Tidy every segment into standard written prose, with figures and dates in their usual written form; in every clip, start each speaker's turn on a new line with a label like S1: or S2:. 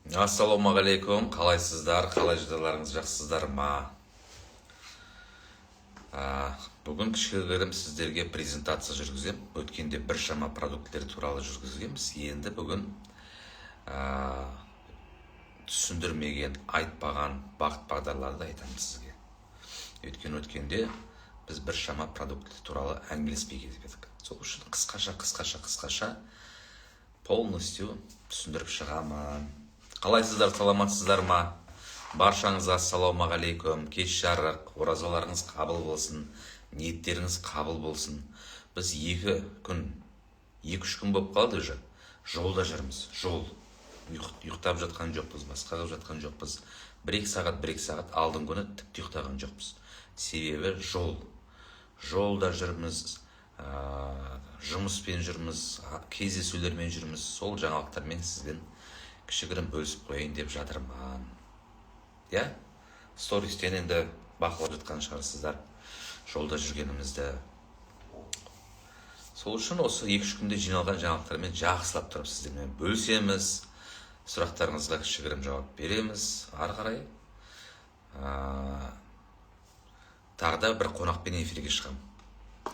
S1: Ассалаумағалейкум, қалайсыздар, қалай жағдайларыңыз жақсыздар ма? Бүгін кішігірім сіздерге презентация жүргізем. Өткенде біршама продукттер туралы жүргізгенбіз. Енді бүгін түсіндірмеген, айтпаған бағыт бағдарларды айтамыз сізге. Өткенде біз біршама продукттер туралы әңгімелеспей кетіп едік. Сол үшін қысқаша полностью түсіндіріп шығамын. Қалайсыздар, саламатсыздар ма? Баршаңызға ассалаумағалейкум. Кеш жарық, оразаларыңыз қабыл болсын, ниеттеріңіз қабыл болсын. Біз 2-3 күн болып қалды уже. Жолда жүрміз. Жол. Ұйықтап жатқан жоқпыз, басқа қылып жатқан жоқпыз. 1-2 сағат алдың күні тіпті ұйықтаған жоқпыз. Себебі жол. Жолда жүрміз, жұмыспен жүрміз, кездесулермен жүрміз. Сол жаңалықтармен сізбен кішігірім бөлісіп қойайын деп жатырмын. Стористен енді бақылап жатқан шығарсыздар жолда жүргенімізді. Сол үшін осы 2-3 күнде жиналған жаңалықтармен жақсылап тұрып сіздермен бөлісеміз. Сұрақтарыңызға кішігірім жауап береміз. Ары қарай тағы да бір қонақпен эфирге шығам.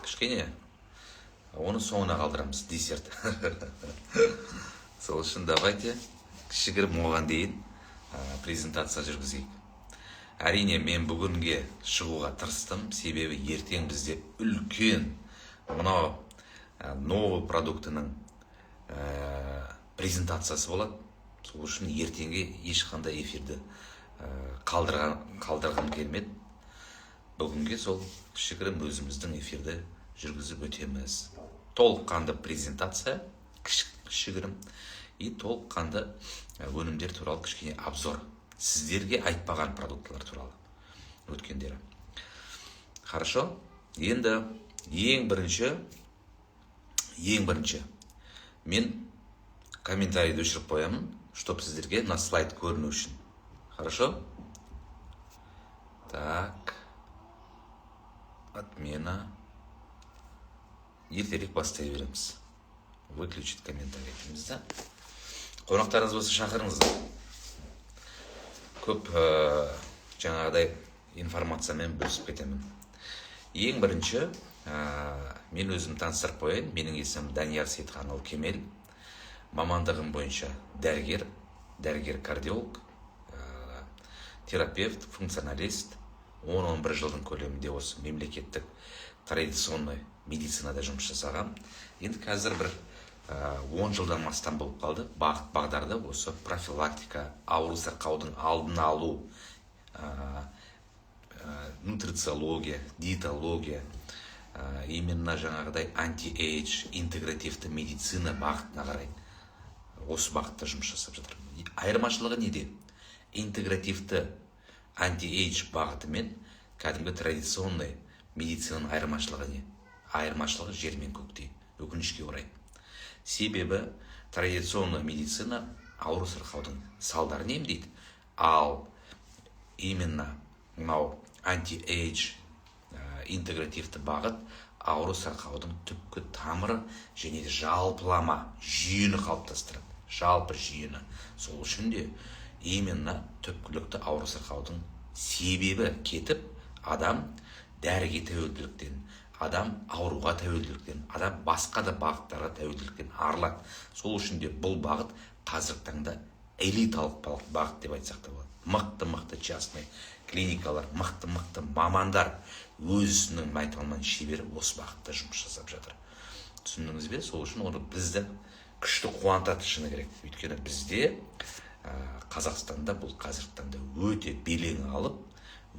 S1: Кішкене оны соңына қалдырамыз, десерт. Сол үшін давайте кішігірім оған дейін презентация жүргізейік. Әрине, мен бүгінге шығуға тырыстым, себебі ертең бізде үлкен мынау новый продуктының презентациясы болады. Сол үшін ертеңге ешқандай эфирді қалдырғым келмеді. Бүгінге сол кішігірім өзіміздің эфирді жүргізіп өтеміз. Толыққанды презентация, кішігірім, и толыққанды өнімдер туралы кішкене обзор. Сіздерге айтпаған продуктылар туралы өткендері. Хорошо? Енді ең бірінші мен комментарийді өшіріп қоямын, чтобы сіздерге на слайд көріну үшін. Хорошо? Так. Отмена. Ертерек бастай береміз. Выключить комментарий дейміз да. Қонақтарыңыз болса шақырыңыздар. Көп жаңағыдай информациямен бөлісіп кетемін. Ең бірінші, мен өзім таныстырып қояйын. Менің есімім Данияр Сейтханұлы Кемел. Мамандығым бойынша дәрігер-кардиолог, терапевт, функционалист. 10-11 жылдың көлемінде осы мемлекеттік традиционный медицинада жұмыс жасағам. Енді қазір бір 10 жылдан астам болып қалды. Бағыт бағдарды осы профилактика, ауру сырқаудың алдын алу, нутрициология, диетология, именно жаңағыдай анти-эйдж, интегративті медицина бағытына қарай осы бағытта жұмыс жасап жатырмын. Айырмашылығы неде? Интегративті анти-эйдж бағыты мен кәдімгі традиционный медицинаның айырмашылығы не? Айырмашылығы жер мен көктей, өкінішке орай. Себебі традиционный медицина ауру сырқаудың салдарын емдейді, ал именно анти-эйдж интегративті бағыт ауру сырқаудың түпкі тамыры және жалпылама жүйені қалыптастырады. Жалпы жүйені. Сол үшін де именно түпкілікті ауру сырқаудың себебі кетіп, адам дәріге тәуелділіктен, адам ауруға тәуелділіктен, адам басқа да бағыттарға тәуелділіктен арылады. Сол үшін де бұл бағыт қазіргі таңда элиталық бағыт деп айтсақ та болады. Мықты частный клиникалар, мықты мамандар өзінің майталман шебері осы бағытта жұмыс жасап жатыр. Түсіндіңіз бе? Сол үшін оны бізді күшті қуантады шыны керек. Өйткені бізде Қазақстанда бұл қазіргі таңда өте белең алып,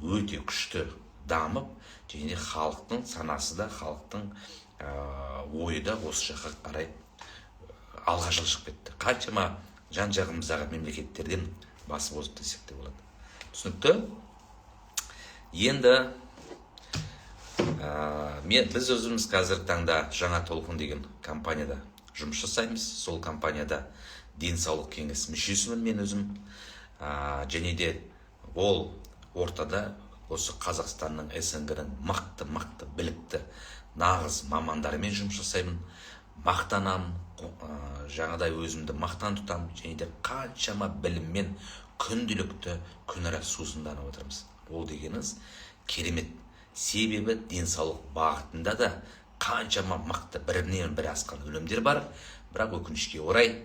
S1: өте күшті дамып, және халықтың санасы да, халықтың ойы да осы жаққа қарай алға жылжып кетті. Қаншама жан-жағымыздағы мемлекеттерден басып озып десек те болады. Түсінікті? Енді біз өзіміз қазіргі таңда жаңа толқын деген компанияда жұмыс жасаймыз. Сол компанияда денсаулық кеңес мүшесімін мен өзім. Және де ол ортада осы Қазақстанның СНГ-ның мықты білікті нағыз мамандарымен жұмыс жасаймын. мақтанамын, жаңадай өзімді мақтан тұтамын, және де қаншама біліммен күнделікті күнара сусынданып отырмыз. Ол дегеніңіз керемет. Себебі денсаулық бағытында да қаншама мықты бірінен бірі асқан өнімдер бар, бірақ өкінішке орай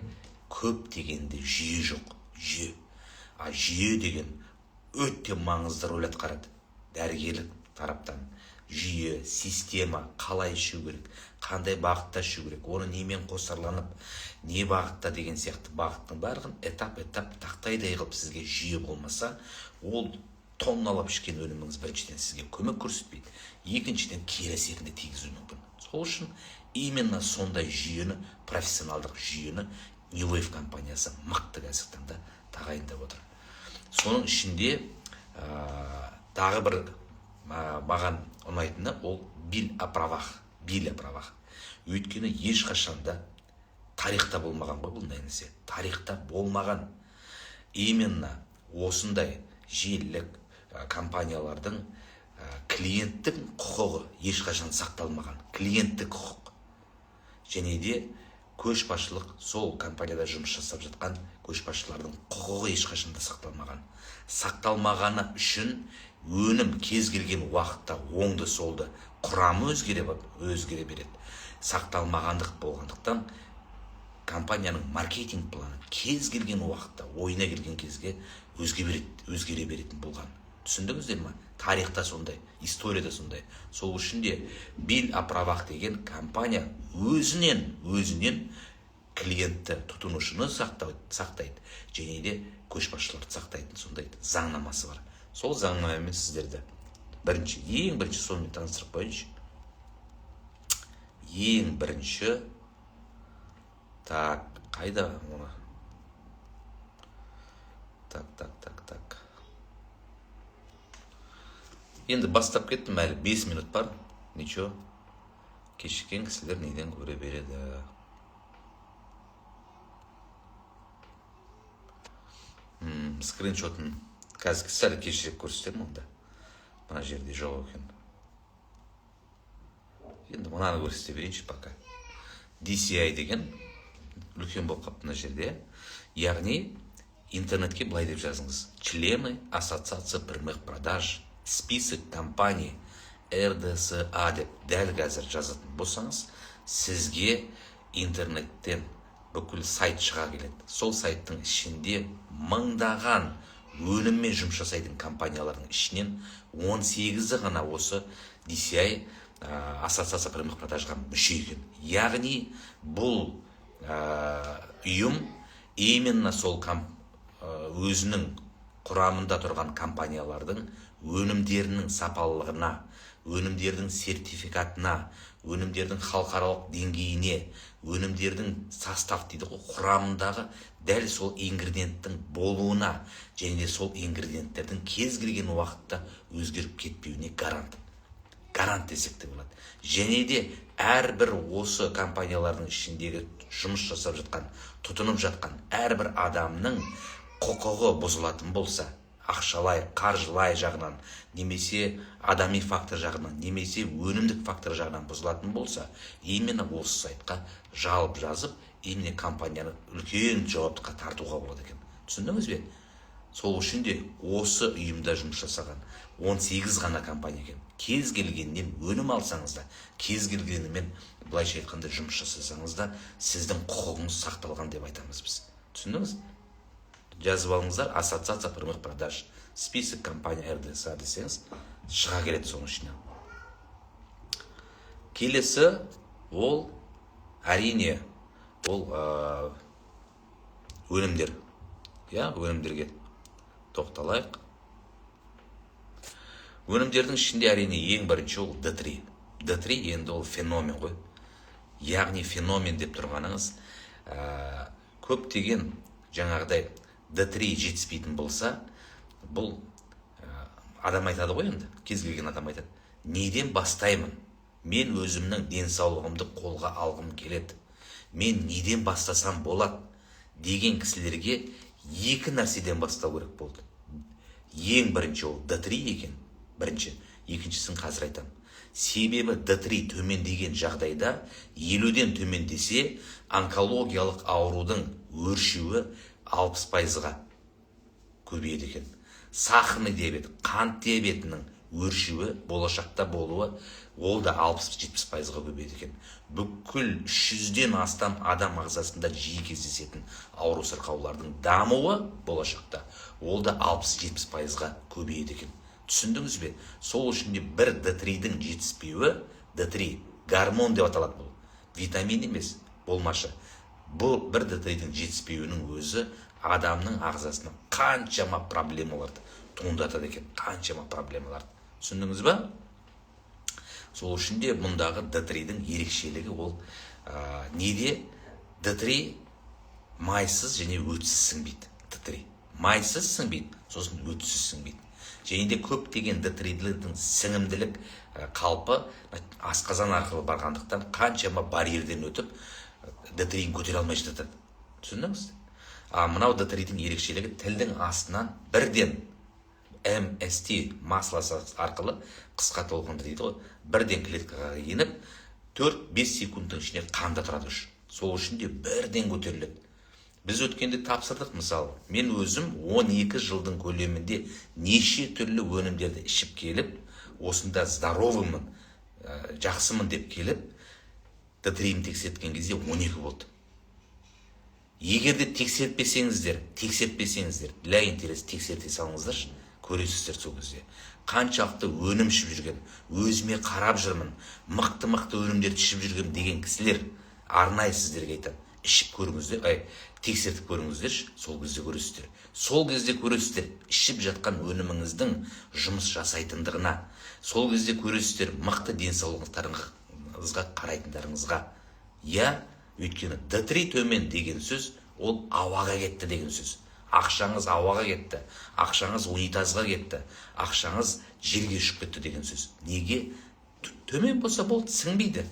S1: көп дегенде жүйе жоқ. Жүйе. Жүйе деген өте маңызды рөл атқарады. Дәрігерлік тараптан жүйе, система, қалай ішу керек, қандай бағытта ішу керек, оны немен қосарланып, не бағытта деген сияқты бағыттың барлығын этап-этап тақтайдай қылып сізге жүйе болмаса, ол тонналап ішкен өніміңіз біріншіден сізге көмек көрсетпейді, екіншіден кері әсерін де тигізуі мүмкін. Сол үшін именно сондай жүйені, профессионалдық жүйені New Wave компаниясы мықты қазіргі таңда тағайындап отыр. Соның ішінде тағы бір маған ұнайтыны ол бил о правах. Өйткені ешқашанда тарихта болмаған ғой бұл нәрсе. Тарихта болмаған. Именно осындай желілік компаниялардың клиенттің құқығы ешқашан сақталмаған. Клиенттік құқық. Және де көшбасшылық, сол компанияда жұмыс жасап жатқан көшбасшылардың құқығы ешқашанда сақталмаған. Сақталмағаны үшін өнім кез келген уақытта оңды солды құрамы өзгере береді. Сақталмағандық болғандықтан компанияның маркетинг планы кез келген уақытта ойына келген кезге өзгере беретін болған. Түсіндіңіздер ме? Тарихта сондай, историяда сондай. Сол үшін де бил о правах деген компания өзінен клиентті, тұтынушыны сақтайды, және де көшбасшыларды сақтайтын сондай заңнамасы бар. Сол заңнамамен сіздерді ең бірінші сонымен таныстырып қойыншы. Ең бірінші, қайда оны? Так. Енді бастап кеттім, әлі 5 минут бар. Ничего, кешіккен кісілер неден көре береді. Скриншотын қазір сәл кешірек көрсетемін онда. Мына жерде жоқ екен. Енді мынаны көрсете берейінші пока. DCI деген үлкен болып қапты мына жерде. Яғни интернетке былай деп жазыңыз: члены ассоциации прямых продаж, список компаний РДСА деп дәл қазір жазатын болсаңыз, сізге интернеттен бүкіл сайт шыға келеді. Сол сайттың ішінде мыңдаған өніммен жұмыс жасайтын компаниялардың ішінен 18-і ғана осы DCI ассоциация прямых продажға мүше екен. Яғни бұл ұйым именно сол өзінің құрамында тұрған компаниялардың өнімдерінің сапалылығына, өнімдердің сертификатына, өнімдердің халықаралық деңгейіне, өнімдердің состав дейді ғой, құрамындағы дәл сол ингредиенттің болуына, және де сол ингредиенттердің кез келген уақытта өзгеріп кетпеуіне гарант десек те болады. Және де әрбір осы компаниялардың ішіндегі жұмыс жасап жатқан, тұтынып жатқан әрбір адамның құқығы бұзылатын болса, ақшалай, қаржылай жағынан, немесе адами фактор жағынан, немесе өнімдік фактор жағынан бұзылатын болса, именно осы сайтқа жалып жазып, именно компанияны үлкен жауаптыққа тартуға болады екен. Түсіндіңіз бе? Сол үшін де осы ұйымда жұмыс жасаған 18 ғана компания екен. Кез келгеннен өнім алсаңыз да, кез келгенімен былайша айтқанда жұмыс жасасаңыз да, сіздің құқығыңыз сақталған деп айтамыз біз. Түсіндіңіз? Жазып алыңыздар: ассоциация прямых продаж, список компания РДСА десеңіз, шыға келеді соның ішінен. Келесі ол әрине ол өнімдер. Өнімдерге тоқталайық. Өнімдердің ішінде әрине ең бірінші ол D3. D3 енді ол феномен ғой. Яғни феномен деп тұрғаныңыз, көптеген жаңағыдай D3 жетіспейтін болса, бұл адам айтады ғой енді, кез келген адам айтады: неден бастаймын? Мен өзімнің денсаулығымды қолға алғым келеді. Мен неден бастасам болады? Деген кісілерге екі нәрседен бастау керек болды. Ең бірінші ол D3 екен, бірінші. Екіншісін қазір айтамын. Себебі D3 төмендеген жағдайда 50-ден төмендесе онкологиялық аурудың өршуі 60%-ға көбейеді екен. Сахарный диабет, қант диабетінің өршуі болашақта болуы ол да 60-70%-ға көбейеді екен. Бүкіл 300-ден астам адам ағзасында жиі кездесетін ауру сырқаулардың дамуы болашақта ол да 60-70%-ға көбейеді екен. Түсіндіңіз бе? Сол үшін де бір D3-дің жетіспеуі, D3 гормон деп аталады, бұл витамин емес, болмашы. Бұл бір D3-дің жетіспеуінің өзі адамның ағзасына қаншама проблемаларды туындатады екен, қаншама проблемаларды. Түсіндіңіз ба? Сол үшін де мұндағы D3-дің ерекшелігі ол неде? D3 майсыз және өтсіз сіңбейді. D3 майсыз сіңбейді, сосын өтсіз сіңбейді. Және де көптеген D3-дің сіңімділік қалпы асқазан арқылы барғандықтан қаншама барьерден өтіп D3-ін көтере алмай жатады. Түсіндіңіз? Мынау D3-дің ерекшелігі тілдің астынан бірден MST масласы арқылы қысқа толқынды дейді ғой, бірден клеткаға еніп 4-5 секундтың ішінде қанда тұрады. Сол үшін де бірден көтеріледі. Біз өткенде тапсырдық, мысалы, мен өзім 12 жылдың көлемінде неше түрлі өнімдерді ішіп келіп, осында здоровымын, жақсымын деп келіп, D3-імді тексерткен кезде 12 болды. Егерде тексертпесеңіздер, для интерес тексерте салыңыздар, көресіздер сол кезде. Қаншақты өнім ішіп жүрген, өзіме қарап жүрмін, мықты өнімдерді ішіп жүрген деген кісілер арнайы сіздерге айтады. Ішіп көріңіздер, тексертіп көріңіздер, сол кезде көресіздер. Сол кезде көресіздер ішіп жатқан өніміңіздің жұмыс жасайтындығына. Сол кезде көресіздер мықты денсаулықтарыңызға қарайтындарыңызға. Өйткені D3 төмен деген сөз, ол ауаға кетті деген сөз. Ақшаңыз ауаға кетті, ақшаңыз унитазға кетті, ақшаңыз жерге ұшып кетті деген сөз. Неге? Төмен болса болды, сіңбейді.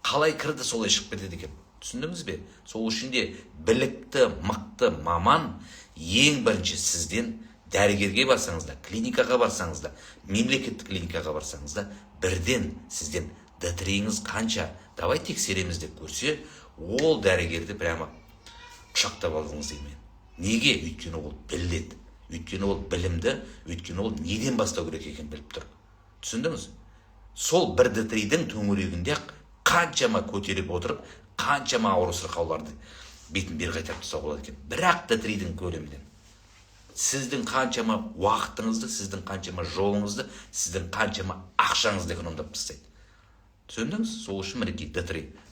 S1: Қалай кірді, солай шығып кетеді екен. Түсіндіңіз бе? Сол үшін де білікті, мықты маман ең бірінші сізден дәрігерге барсаңыз да, клиникаға барсаңыз да, мемлекеттік клиникаға барсаңыз да, бірден сізден D3-іңіз қанша, давай тексереміз деп көрсе, ол дәрігерді прямо құшақтап алдыңыз деймін. Неге? Өйткені ол біледі, өйткені ол білімді, өйткені ол неден бастау керек екен біліп тұр. Түсіндіңіз? Сол бір D3-дің төңірегінде қаншама көтеріп отырып, қаншама ауру сырқауларды бетін бері қайтарып тастауға болады екен. Бірақ D3-дің көлемінен сіздің қаншама уақытыңызды, сіздің қаншама жолыңызды, сіздің қаншама ақшаңызды экономдап тастайды. Түсіндіңіз? Сол үшін мінекей D3.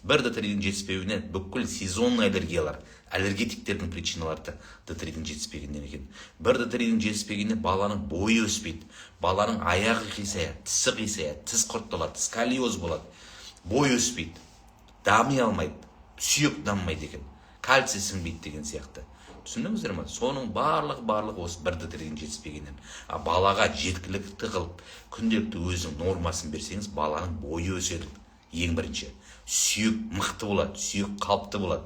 S1: Бір D3-дің жетіспеуінен бүкіл сезонный аллергиялар, аллергетиктердің причиналары D3-дің жетіспегеннен екен. Бір D3-дің жетіспегеннен баланың бойы өспейді, баланың аяғы қисаяды, тісі қисаяды, тіс құртталады, сколиоз болады, бой өспейді, дами алмайды, сүйек дамымайды екен, кальций сіңбейді деген сияқты. Түсіндіңіздер ме? Соның барлығы осы бір D3-дің жетіспегеннен. Балаға жеткілікті қылып, күнделікті өзінің нормасын берсеңіз, баланың бойы өседі. Ең бірінші. Сүйек мықты болады, сүйек қалыпты болады.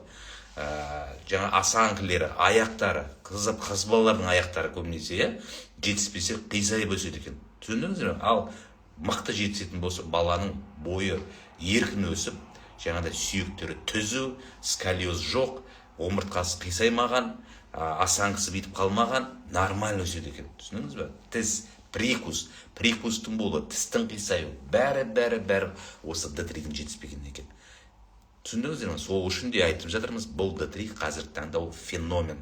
S1: Жаңа асаңкілері, аяқтары, қыз балалардың аяқтары көбінесе, жетіспесе қисайып өседі екен. Түсіндіңіздер ме? Ал мықты жетісетін болса, баланың бойы еркін өсіп, жаңағыдай сүйектері түзу, сколиоз жоқ, омыртқасы қисаймаған, асаңқысы битіп қалмаған, нормально өседі екен. Түсіндіңіз бе? Тіс, прикустың болу, тістің қисаю, бәрі осы D3-дің жетіспегеннен екен. Түсіндіңіздер ме? Сол үшін де айтып жатырмыз, бұл D3 қазіргі таңда ол феномен.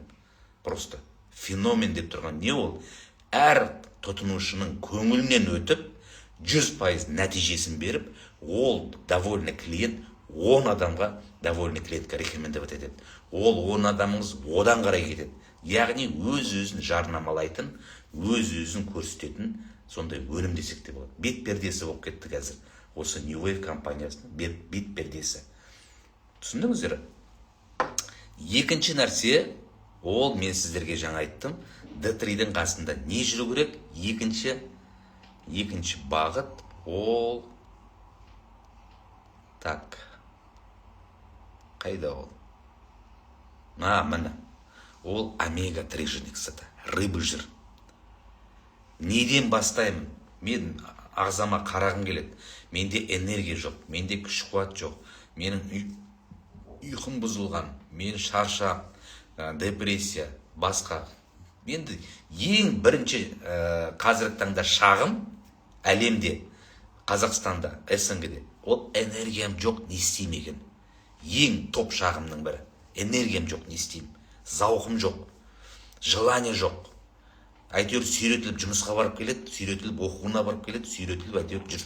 S1: Просто феномен деп тұрған не ол? Әр тұтынушының көңілінен өтіп, 100% нәтижесін беріп, ол довольны клиент 10 адамға довольны клиентқа рекомендовать етеді. Ол 10 адамыңыз одан қарай кетеді. Яғни өз-өзін жарнамалайтын, өз-өзін көрсететін сондай өнім десек те болады. Бет пердесі болып кетті қазір. Осы New Wave компаниясының бет пердесі. Түсіндіңіздер? Екінші нәрсе, ол мен сіздерге жаңа айттым, D3-дің қасында не жүру керек? Екінші бағыт, ол так. Қайда ол? Міне. Ол омега-3 жынексіді, рыбы жыр. Неден бастаймын? Мен ағзама қарағым келеді, менде энергия жоқ, менде күш қуат жоқ, менің ұйқым бұзылған, мен шаршап, депрессия, басқа. Енді ең бірінші қазіргі таңда шағым әлемде, Қазақстанда, СНГ-де, ол энергиям жоқ, не істеймін екен. Ең топ шағымның бірі. Энергиям жоқ, не істеймін. Зауқым жоқ, желание жоқ. Әйтеуір сүйретіліп жұмысқа барып келеді, сүйретіліп оқуына барып келеді, сүйретіліп әйтеуір жүр.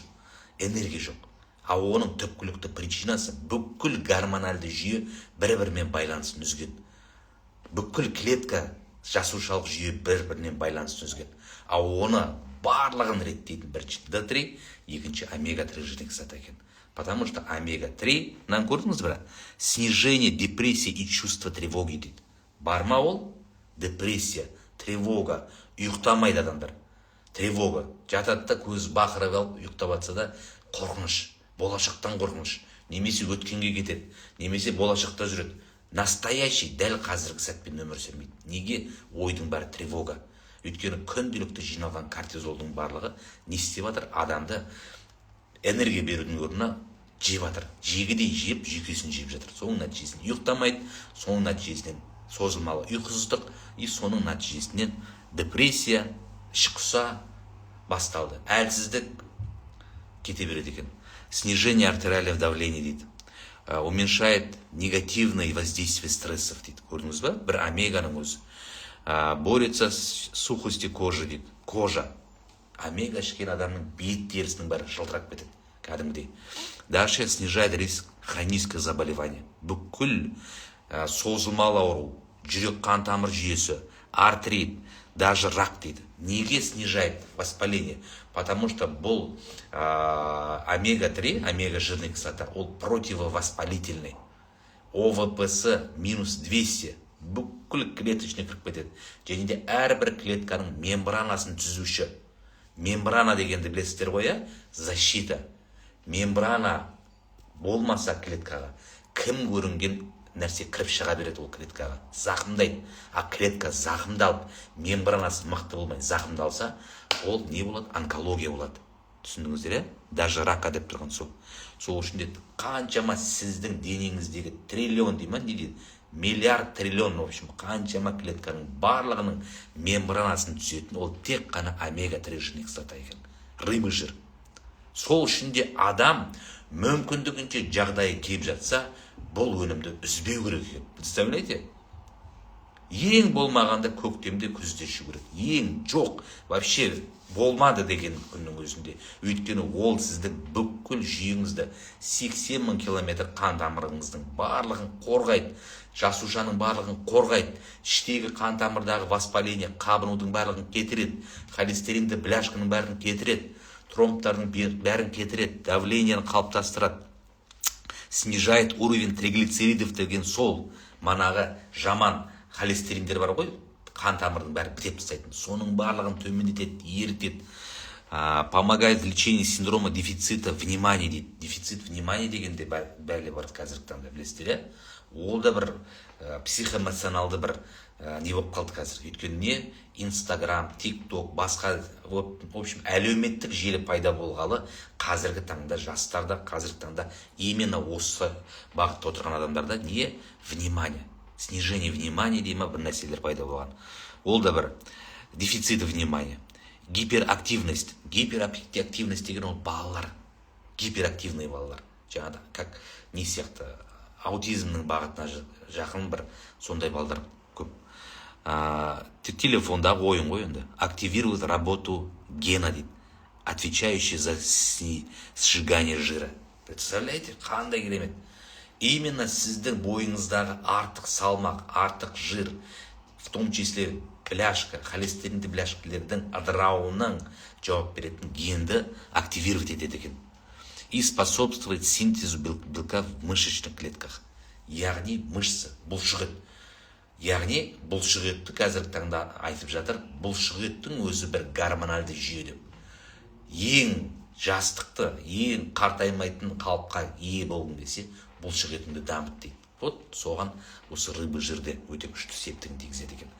S1: Энергия жоқ. Ал оның түпкілікті причинасы бүкіл гормоналды жүйе бір-бірімен байланысын үзген. Бүкіл клетка, жасушалық жүйе бір-бірінен байланысын үзген. Ал оны барлығын реттейтін бірінші D3, екінші омега-3 жирный кислота екен. Потому что омега-3, нан көрдіңіз бе? Снижение депрессии и чувства тревоги дейді. Бар ма ол? Депрессия, тревога, ұйықтамайды адамдар. Тревога. Жатады да көз бақырып алып ұйықтап жатса да қорқыныш, болашақтан қорқыныш, немесе өткенге кетеді, немесе болашақта жүреді. Настоящий дәл қазіргі сәтпен өмір сүрмейді. Неге? Ойдың бәрі тревога. Өйткені күнделікті жиналған кортизолдың барлығы не істеп жатыр? Адамды энергия берудің орнына жеп жатыр. Жегідей жеп, жүйкесін жеп жатыр. Соның нәтижесінде ұйықтамайды, соның нәтижесінен созылмалы ұйқысыздық, и соның нәтижесінен депрессия, ішқұса басталды. Әлсіздік кете береді екен. Снижение артериального давления дейді. Уменьшает негативное воздействие стрессов дейді. Көрдіңіз бе? Бір омеганың өзі. Борется с сухостью кожи дейді. Кожа. Омега ішкен адамның бет терісінің бәрі жылтырап кетеді. Кәдімгідей. Дальше снижает риск хронического заболевания. Бүкіл созылмалы ауру, жүрек қан тамыр жүйесі, артрит, даже рак дейді. Неге снижает воспаление? Потому что бұл омега-3, омега-жирный кислота, ол противовоспалительный. ОВПС минус 200. Бүкіл клеточный кіріп кетеді. Және де әрбір клетканың мембранасын түзуші. Мембрана дегенді білесіздер ғой, защита. Мембрана болмаса клеткаға, кім көрінген нәрсе кіріп шыға береді ол клеткаға. Зақымдайды. А клетка зақымдалып, мембранасы мықты болмай зақымдалса, ол не болады? Онкология болады. Түсіндіңіздер, даже ракка деп тұрған сол. Сол үшін де қаншама сіздің денеңіздегі триллион дей ма, не дейді? Миллиард триллион, в общем, қаншама клетканың барлығының мембранасын түзетін, ол тек қана омега-3 жирный кислота екен. Рыбы жир. Сол үшін де адам мүмкіндігінше жағдайы келіп жатса, бұл өнімді үзбеу керек екен. Представляете? Ең болмағанда көктемде, күзде ішу керек. Ең жоқ, вообще болмады деген күннің өзінде. Өйткені ол сіздің бүкіл жүйеңізді 80 000 километр қан тамырыңыздың барлығын қорғайды. Жасушаның барлығын қорғайды. Іштегі қан тамырдағы воспаление, қабынудың барлығын кетіреді. Холестеринді, бляшканың бәрін кетіреді. Тромбтардың бәрін кетіреді. Давлениені қалыптастырады. Снижает уровень триглицеридов деген сол манағы жаман холестериндер бар ғой, қан тамырдың бәрі бітеп тастайтын. Соның барлығын төмендетеді, ерітеді. Помогает в лечении синдрома дефицита внимания дейді. Дефицит внимания дегенде бәрі бар қазіргі таңда, білесіздер, ол да бір психоэмоционалды бір не болып қалды қазір. Өйткені не? Инстаграм, тикток, басқа, в общем, әлеуметтік желі пайда болғалы қазіргі таңда жастарда, қазіргі таңда именно осы бағытта отырған адамдарда не? Внимание. Снижение внимания дейма бір нәрселер пайда болған. Ол да бір дефицит внимания. Гиперактивность. Гиперактивность деген ол балалар. Гиперактивный балалар. Жаңағыда, как не сияқты, аутизмнің бағытына жақын бір сондай балалар көп. Телефондағы ойын ғой енді. Активирует работу гена дейді. Отвечающий за сжигание жира. Представляете, қандай керемет. Именно сіздің бойыңыздағы артық салмақ, артық жир, в том числе бляшка, холестеринді бляшкалердің ыдырауының жауап беретін генді активировать етеді екен. И способствует синтезу белка в мышечных клетках. Яғни мышцы, бұлшық ет. Яғни бұлшық етті қазіргі таңда айтып жатыр, бұлшық еттің өзі бір гормональды жүйе деп. Ең жастықты, ең қартаймайтын қалыпқа ие болғың келсе, бұлшық етіңді дамыт дейді. Вот соған осы рыбы жирде өте күшті септігін тигізеді екен.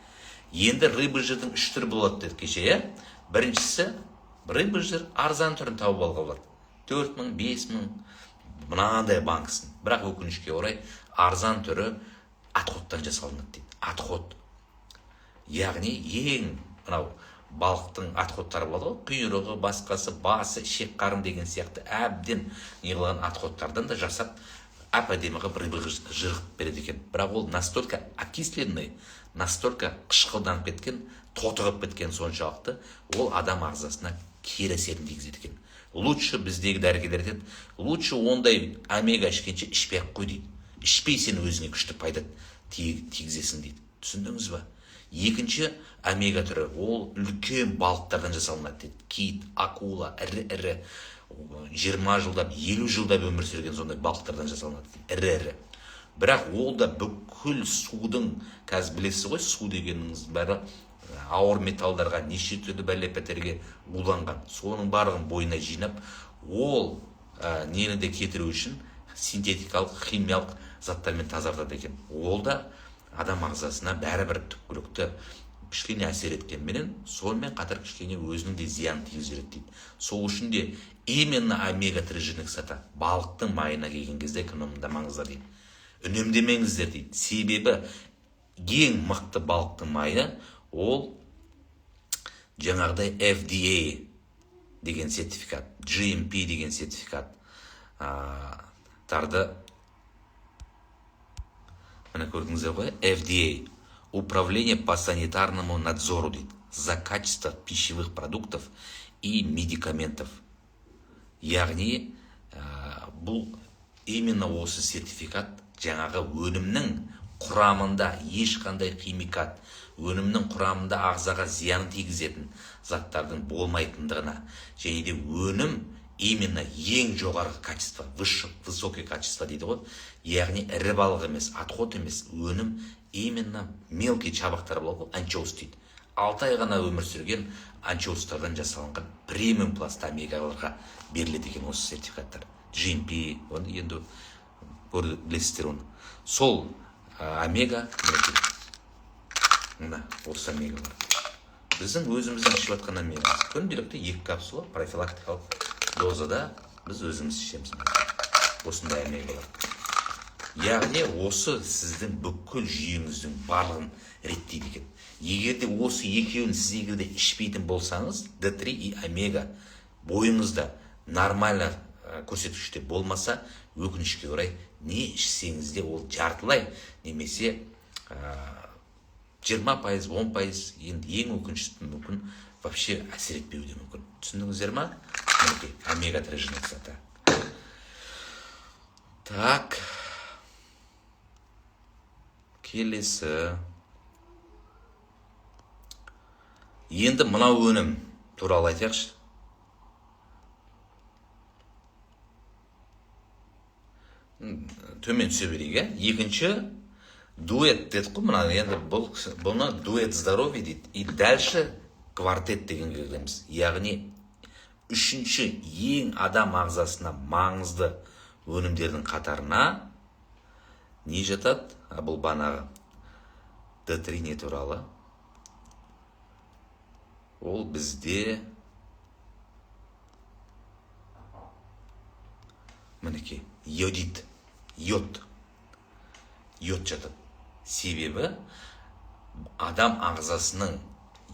S1: Енді рыбы жирдің үш түрі болады деді кеше, Біріншісі рыба жер арзан түрін тауып алуға болады. 4 мың, 5 мың, мынандай банкісін. Бірақ өкінішке орай арзан түрі отходтан жасалынады дейді. Отход. Яғни ең мынау балықтың отходтары болады ғой, құйрығы, басқасы, басы, ішек қарын деген сияқты әбден неғылған отходтардан да жасап әп-әдемі қылып рыбаға жырғып береді екен. Бірақ ол настолько окисленный, настолько қышқылданып кеткен, тотығып кеткен соншалықты, ол адам ағзасына кері әсерін тигізеді екен. Лучше біздегі дәрігерлер айтады, лучше ондай омега ішкенше ішпей-ақ қой дейді. Ішпей сен өзіңе күшті пайда тигізесің дейді. Түсіндіңіз ба? Екінші омега түрі, ол үлкен балықтардан жасалынады дейді. Кит, акула, ірі-ірі, 20 жылдап, 50 жылдап өмір сүрген сондай балықтардан жасалынады дейді. Ірі-ірі. Бірақ ол да бүкіл судың, қазір білесіз ғой, су дегеніңіз бәрі ауыр металдарға, неше түрлі бәле-пәтерге уланған. Соның барлығын бойына жинап, ол нені де кетіру үшін синтетикалық, химиялық заттармен тазартады екен. Ол да адам ағзасына бәрібір түпкілікті кішкене әсер еткенменен, сонымен қатар кішкене өзінің де зиян тигізеді дейді. Сол үшін де именно омега-3 жирный кислота балықтың майына келген кезде үнемдемеңіздер дейді. Үнемдемеңіздер дейді. Себебі ең мықты балықтың майы ол жаңағыдай FDA деген сертификат, GMP деген сертификат тарды. Мына көрдіңіздер ғой, FDA, Управление по санитарному надзору дейді, за качество пищевых продуктов и медикаментов. Яғни бұл именно осы сертификат жаңағы өнімнің құрамында ешқандай химикат, өнімнің құрамында ағзаға зиян тигізетін заттардың болмайтындығына, және де өнім именно ең жоғарғы качество, высокое качество дейді ғой. Яғни ірі балық емес, отход емес, өнім именно мелкий чабақтар болады ғой, анчоус дейді. 6 ай ғана өмір сүрген анчоустардан жасалынған премиум пласт омегаларға беріледі екен осы сертификаттар. GMP, оны енді білесіздер оны. Сол омега, мына осы омегалар. Біздің өзіміздің ішіп жатқан омегамыз. Күнделікті 2 капсула профилактикалық дозада біз өзіміз ішеміз. Осындай омегалар. Яғни осы сіздің бүкіл жүйеңіздің барлығын реттейді екен. Егерде осы екеуін сіз егерде ішпейтін болсаңыз, D3 и омега бойыңызда нормально көрсеткіште болмаса, өкінішке орай не ішсеңізде ол жартылай немесе 20%, 10%, енді ең өкініштің мүмкін вообще әсер етпеуі де мүмкін. Түсіндіңіздер ма? Омега-3 жирный кислота. Так. Келесі. Енді мынау өнім туралы айтайықшы. Төмен түсе берейік. Екінші дуэт дедік қой, мына енді бұны дуэт здоровья дейді. И дальше квартет дегенге келеміз. Яғни үшінші ең адам ағзасына маңызды өнімдердің қатарына не жатады? Бұл банағы D3 не туралы? Ол бізде мінеке йодит, йод жатады. Себебі адам ағзасының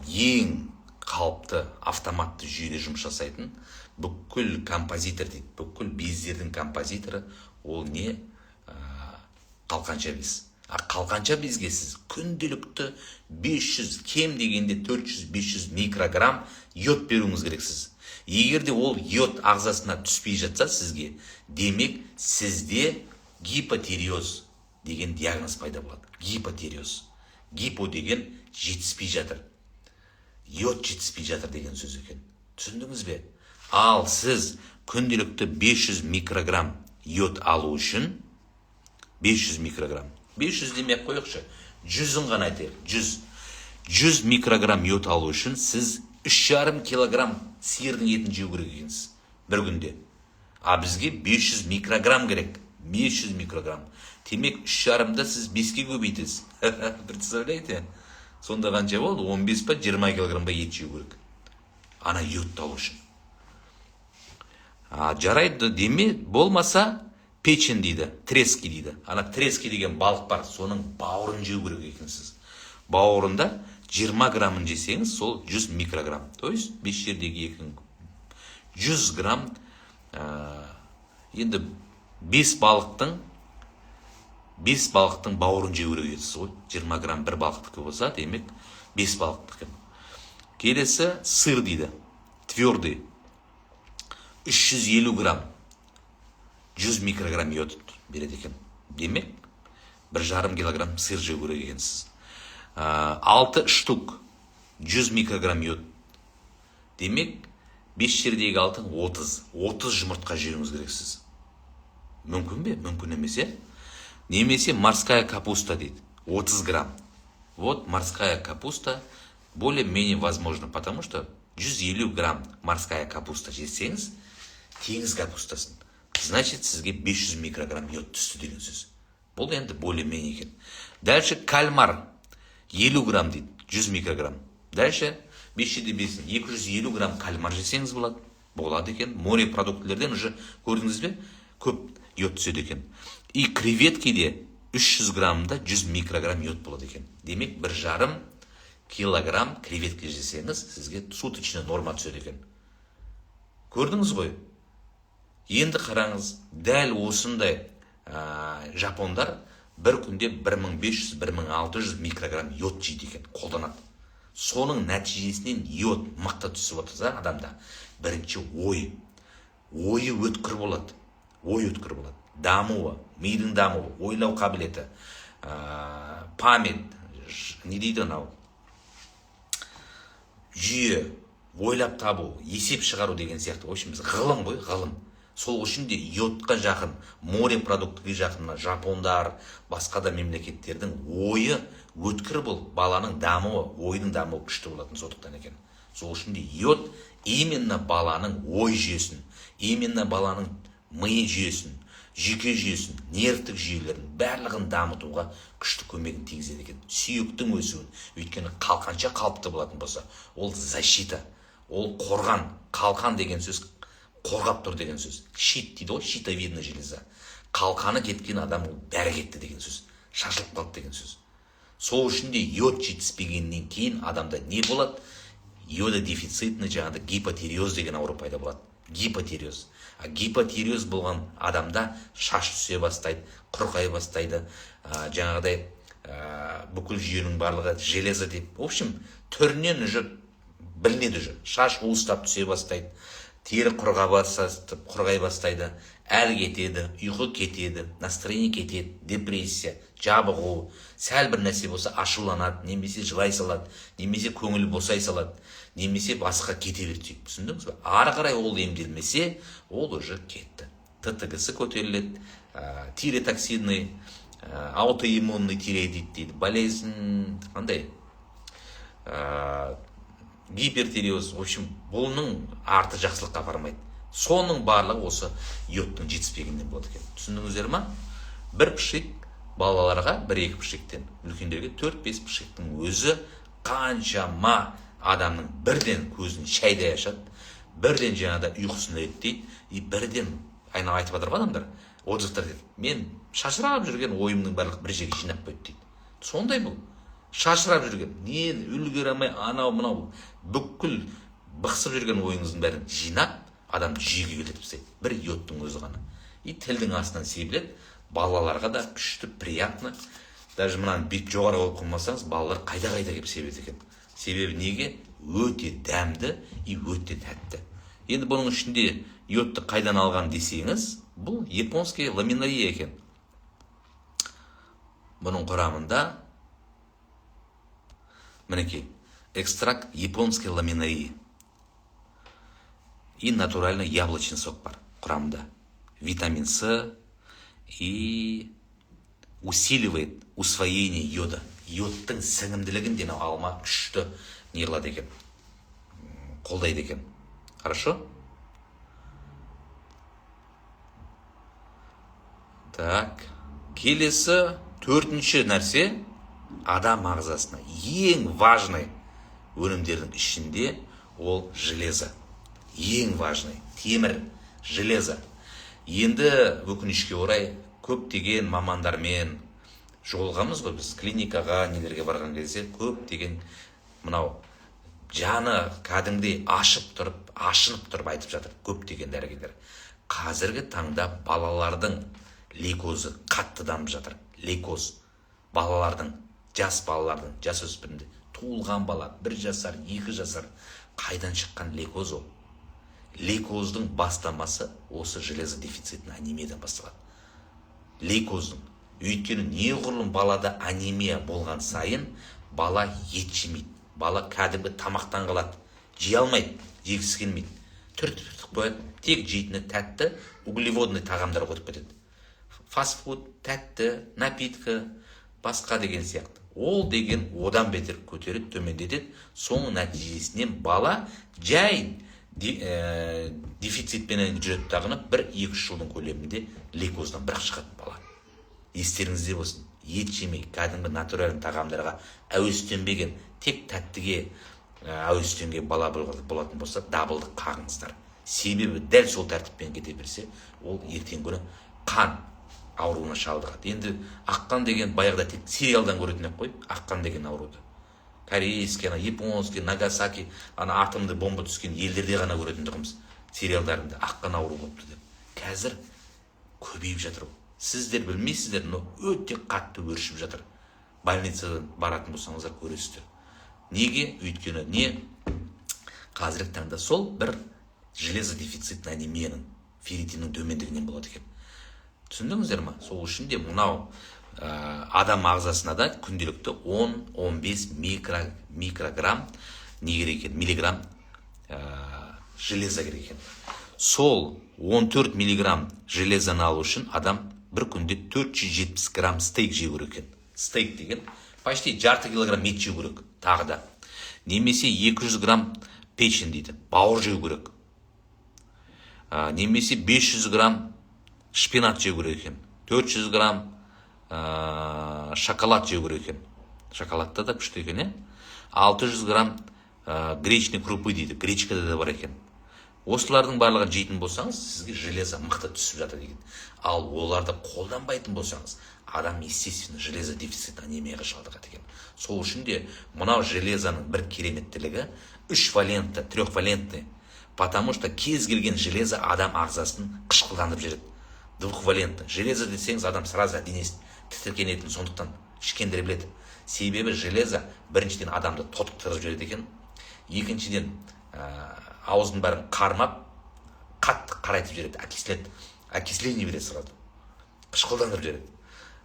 S1: ең қалыпты автоматты жүйеде жұмыс жасайтын бүкіл композитор дейді. Бүкіл бездердің композиторы ол не? Қалқанша без. Қалқанша безге сіз күнделікті 500, кем дегенде 400-500 микрограмм йод беруіңіз керексіз. Егерде ол йод ағзасына түспей жатса сізге, демек сізде гипотиреоз деген диагноз пайда болады. Гипотиреоз. Гипо деген жетіспей жатыр. Йод жетіспей жатыр деген сөз екен. Түсіндіңіз бе? Ал сіз күнделікті 500 микрограмм йод алу үшін 500 микрограмм. 500 демек қойықшы. 100-ын ғана айтайық. 100 микрограмм йод алу үшін сіз 3,5 килограмм сиырдың етін жеу керек екенсіз бір күнде. А бізге 500 микрограмм керек. 500 микрограмм. Демек 3,5-ды сіз 5-ке көбейтесіз. Представляете? Сонда қанша болды? 15 па 20 килограммға ет жеу керек. Ана йодты алу үшін. Жарайды деме, болмаса печень дейді, трески дейді. Ана трески деген балық бар, соның бауырын жеу керек екенсіз. Бауырында 20 граммын жесеңіз, сол 100 микрограмм. То есть 5 жердегі 100 грамм, енді 5 балықтың бауырын жеу керек етсіз ғой. 20 грамм бір балықтікі болса, демек 5 балықтікі. Келесі сыр дейді, твердый. 350 грамм, 100 микрограмм йод береді екен. Демек, 1,5 килограмм сыр жеу керек екенсіз. 6 штук, 100 микрограмм йод. Демек, 5 жердегі 30 жұмыртқа жеуіңіз керексіз. Мүмкін бе? Мүмкін емес, е? Немесе морская капуста дейді, 30 грамм. Вот морская капуста более-менее возможно, потому что 150 грамм морская капуста жесеңіз, теңіз капустасын. Значит, сізге 500 микрограмм йод түсті деген сөз. Бұл енді более-менее екен. Дальше кальмар 50 грамм дейді, 100 микрограмм. Дальше 250 грамм кальмар жесеңіз болады. Болады екен. Море продуктілерден уже көрдіңіз бе? Көп йод түседі екен. И креветкеде 300 граммда 100 микрограмм йод болады екен. Демек, 1,5 килограмм креветке жесеңіз, сізге суточный норма түседі екен. Көрдіңіз ғой? Енді қараңыз, дәл осындай жапондар бір күнде 1500-1600 микрограмм йод жейді екен, қолданады. Соның нәтижесінен йод мықты түсіп отырса адамда, бірінші ойы өткір болады. Дамуы, мидың дамуы, ойлау қабілеті, памет, не дейді анау, жүйе, ойлап табу, есеп шығару деген сияқты. В общем, біз ғылым ғой, ғылым. Сол үшін де йодқа жақын, море продуктіге жақын жапондар, басқа да мемлекеттердің ойы өткір болып, баланың дамуы, ойдың дамуы күшті болатын сондықтан екен. Сол үшін де йод именно баланың ой жүйесін, именно баланың ми жүйесін, жүйке жүйесін, нервтік жүйелерін барлығын дамытуға күшті көмегін тигізеді екен. Сүйектің өсуін, өйткені қалқанша қалыпты болатын болса, ол защита, ол қорған, қалқан деген сөз, қорғап тұр деген сөз. Щит дейді ғой, щитовидный железа. Қалқаны кеткен адам бәрі кетті деген сөз. Шашылып қалды деген сөз. Сол үшін де йод жетіспегеннен кейін адамда не болады? Йододефицитный жаңағыда гипотиреоз деген ауру пайда болады. Гипотиреоз. Гипотиреоз болған адамда шаш түсе бастайды, құрқай бастайды, жаңағыдай бүкіл жүйенің барлығы железа деп. В общем, түрінен уже білінеді уже. Шаш уыстап түсе бастайды, тері құрғай бастайды, әл кетеді, ұйқы кетеді, настроение кетеді, депрессия, жабығу, сәл бір нәрсе болса ашуланады, немесе жылай салады, немесе көңіл босай салады, немесе басқа кете береді. Түсіндіңіз бе? Ары қарай ол емделмесе, ол уже кетті. ТТГ-сі көтеріледі, тиреотоксидный, аутоиммунный тиреоидит дейді, болезнь, қандай? Гипертиреоз, в общем, бұның арты жақсылыққа апармайды. Соның барлығы осы йодтың жетіспегеннен болады екен. Түсіндіңіздер ма? Бір пішек балаларға, 1-2 пішектен, үлкендерге 4-5 пішектің өзі қаншама адамның бірден көзін шайдай ашады, бірден жаңада ұйқысын реттейді, и бірден айна айтып жатыр адамдар, отзывтар дейді, мен шашырап жүрген ойымның барлығы бір жерге жинап қойды дейді. Сондай бұл. Шашырап жүрген, не үлгере алмай анау-мынау бүкіл бықсып жүрген ойыңыздың бәрін жинап, адам жүйеге келтіріп тастайды. Бір йодтың өзі ғана. И тілдің астынан себіледі, балаларға да күшті, приятно. Даже мынаны бет жоғары болып қоймасаңыз, балалар қайда-қайда келіп себеді екен. Себебі неге? Өте дәмді и өте тәтті. Енді бұның ішінде йодты қайдан алған десеңіз, бұл японский ламинария екен. Бұның құрамында мінекей, экстракт японской ламинарии и натуральный яблочный сок бар құрамында. Витамин С и усиливает усвоение йода. Йодтың сіңімділігін дені алма күшті не қылады екен, қолдайды екен. Хорошо? Так, келесі 4-ші нәрсе, адам ағзасына ең важный өнімдердің ішінде ол железа. Ең важный темір, железо. Енді өкінішке орай көптеген мамандармен жолығамыз ғой біз, клиникаға нелерге барған кезде көптеген мынау жаны кәдімгідей ашынып тұрып айтып жатыр көптеген дәрігерлер. Қазіргі таңда балалардың лейкозы қатты дамып жатыр. Лейкоз балалардың, жас өспірімде туылған бала 1 жасар, 2 жасар қайдан шыққан лейкоз ол? Лейкоздың бастамасы осы железо дефицитінің анемиядан басталады. Лейкоздың. Өйткені неғұрлым балада анемия болған сайын бала ет жемейді. Бала кәдімгі тамақтан қалады. Жей алмайды, жегісі келмейді. Түртіп қояды, тек жейтіні тәтті, углеводный тағамдар қойып кетеді. Фастфуд, тәтті, напиткі, басқа деген сияқты. Ол деген одан бетер көтеріп төмендетеді. Соның нәтижесінен бала жай дефицитпенен жүреді дағыны 1-2 жылдың көлемінде лейкоздан бірақ шығады бала. Естеріңізде болсын, ет жемей, кәдімгі натуральный тағамдарға әуестенбеген, тек тәттіге әуестенген бала болатын болса, дабылды қағыңыздар. Себебі дәл сол тәртіппен кете берсе, ол ертең күні қан ауруына шалдығады. Енді аққан деген баяғыда тек сериалдан көретін қой, аққан деген ауруды. Корейский, японский, Нагасаки, атомды бомба түскен елдерде ғана көретіндігіміз сериалдарында аққан ауру болыпты деп. Қазір көбейіп жатыр. Сіздер білмейсіздер, но өте қатты өршіп жатыр. Больницадан баратын болсаңыздар көресіздер. Неге? Өйткені не? Қазіргі таңда сол бір железо дефицитті анемияның, ферритиннің төмендігінен болады екен. Түсіндіңіздер ма? Сол үшін де мынау адам ағзасына да күнделікті 10-15 микрограмм не керек екен, миллиграмм железо керек екен. Сол 14 миллиграмм железоны алу үшін адам бір күнде 470 грамм стейк жеу керек екен. Стейк деген почти жарты килограмм ет жеу керек тағы да. Немесе 200 грамм печень дейді, бауыр жеу керек. Немесе 500 грамм шпинат жеу керек екен. 400 грамм шоколад жеу керек екен. Шоколадта да күшті екен, 600 грамм гречный крупы дейді, гречкада да бар екен. Осылардың барлығын жейтін болсаңыз, сізге железо мықты түсіп жатыр деген. Ал оларды қолданбайтын болсаңыз, адам естественно железо дефицит анемияға шалдығады екен. Сол үшін де мынау железоның бір кереметтілігі 3-валентті, 3-валентті. Потому что кез келген железо адам ағзасын қышқылданып жүреді. 2-валентті. Железо десеңіз адам сразу денесін тітіркенетін, сондықтан ішкендіре біледі. Себебі железо біріншіден адамды тотықтырып жүреді екен. Екіншіден аузын бәрін қармап, қатты қарайтып жүреді, окисление береді сразу. Қышқылданып жүреді.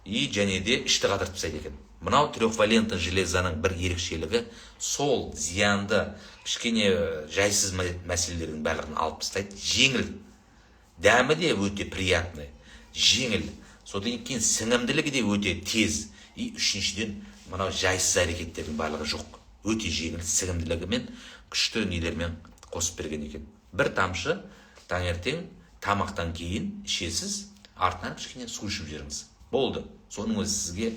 S1: И және де ішті қатыртып тастайды екен. Мынау 3-валентті железоның бір ерекшелігі сол зиянды кішкене жайсыз мәселелердің барлығын алып тастайды. Жеңіл. Дәмі де өте приятный, жеңіл. Содан кейін сіңімділігі де өте тез. И үшіншіден мынау жайсыз әрекеттердің барлығы жоқ. Өте жеңіл сіңімділігімен, күшті нелермен қосып берген екен. Бір тамшы таңертең тамақтан кейін ішесіз, артынан кішкене су ішіп жүріңіз. Болды. Соның өзі сізге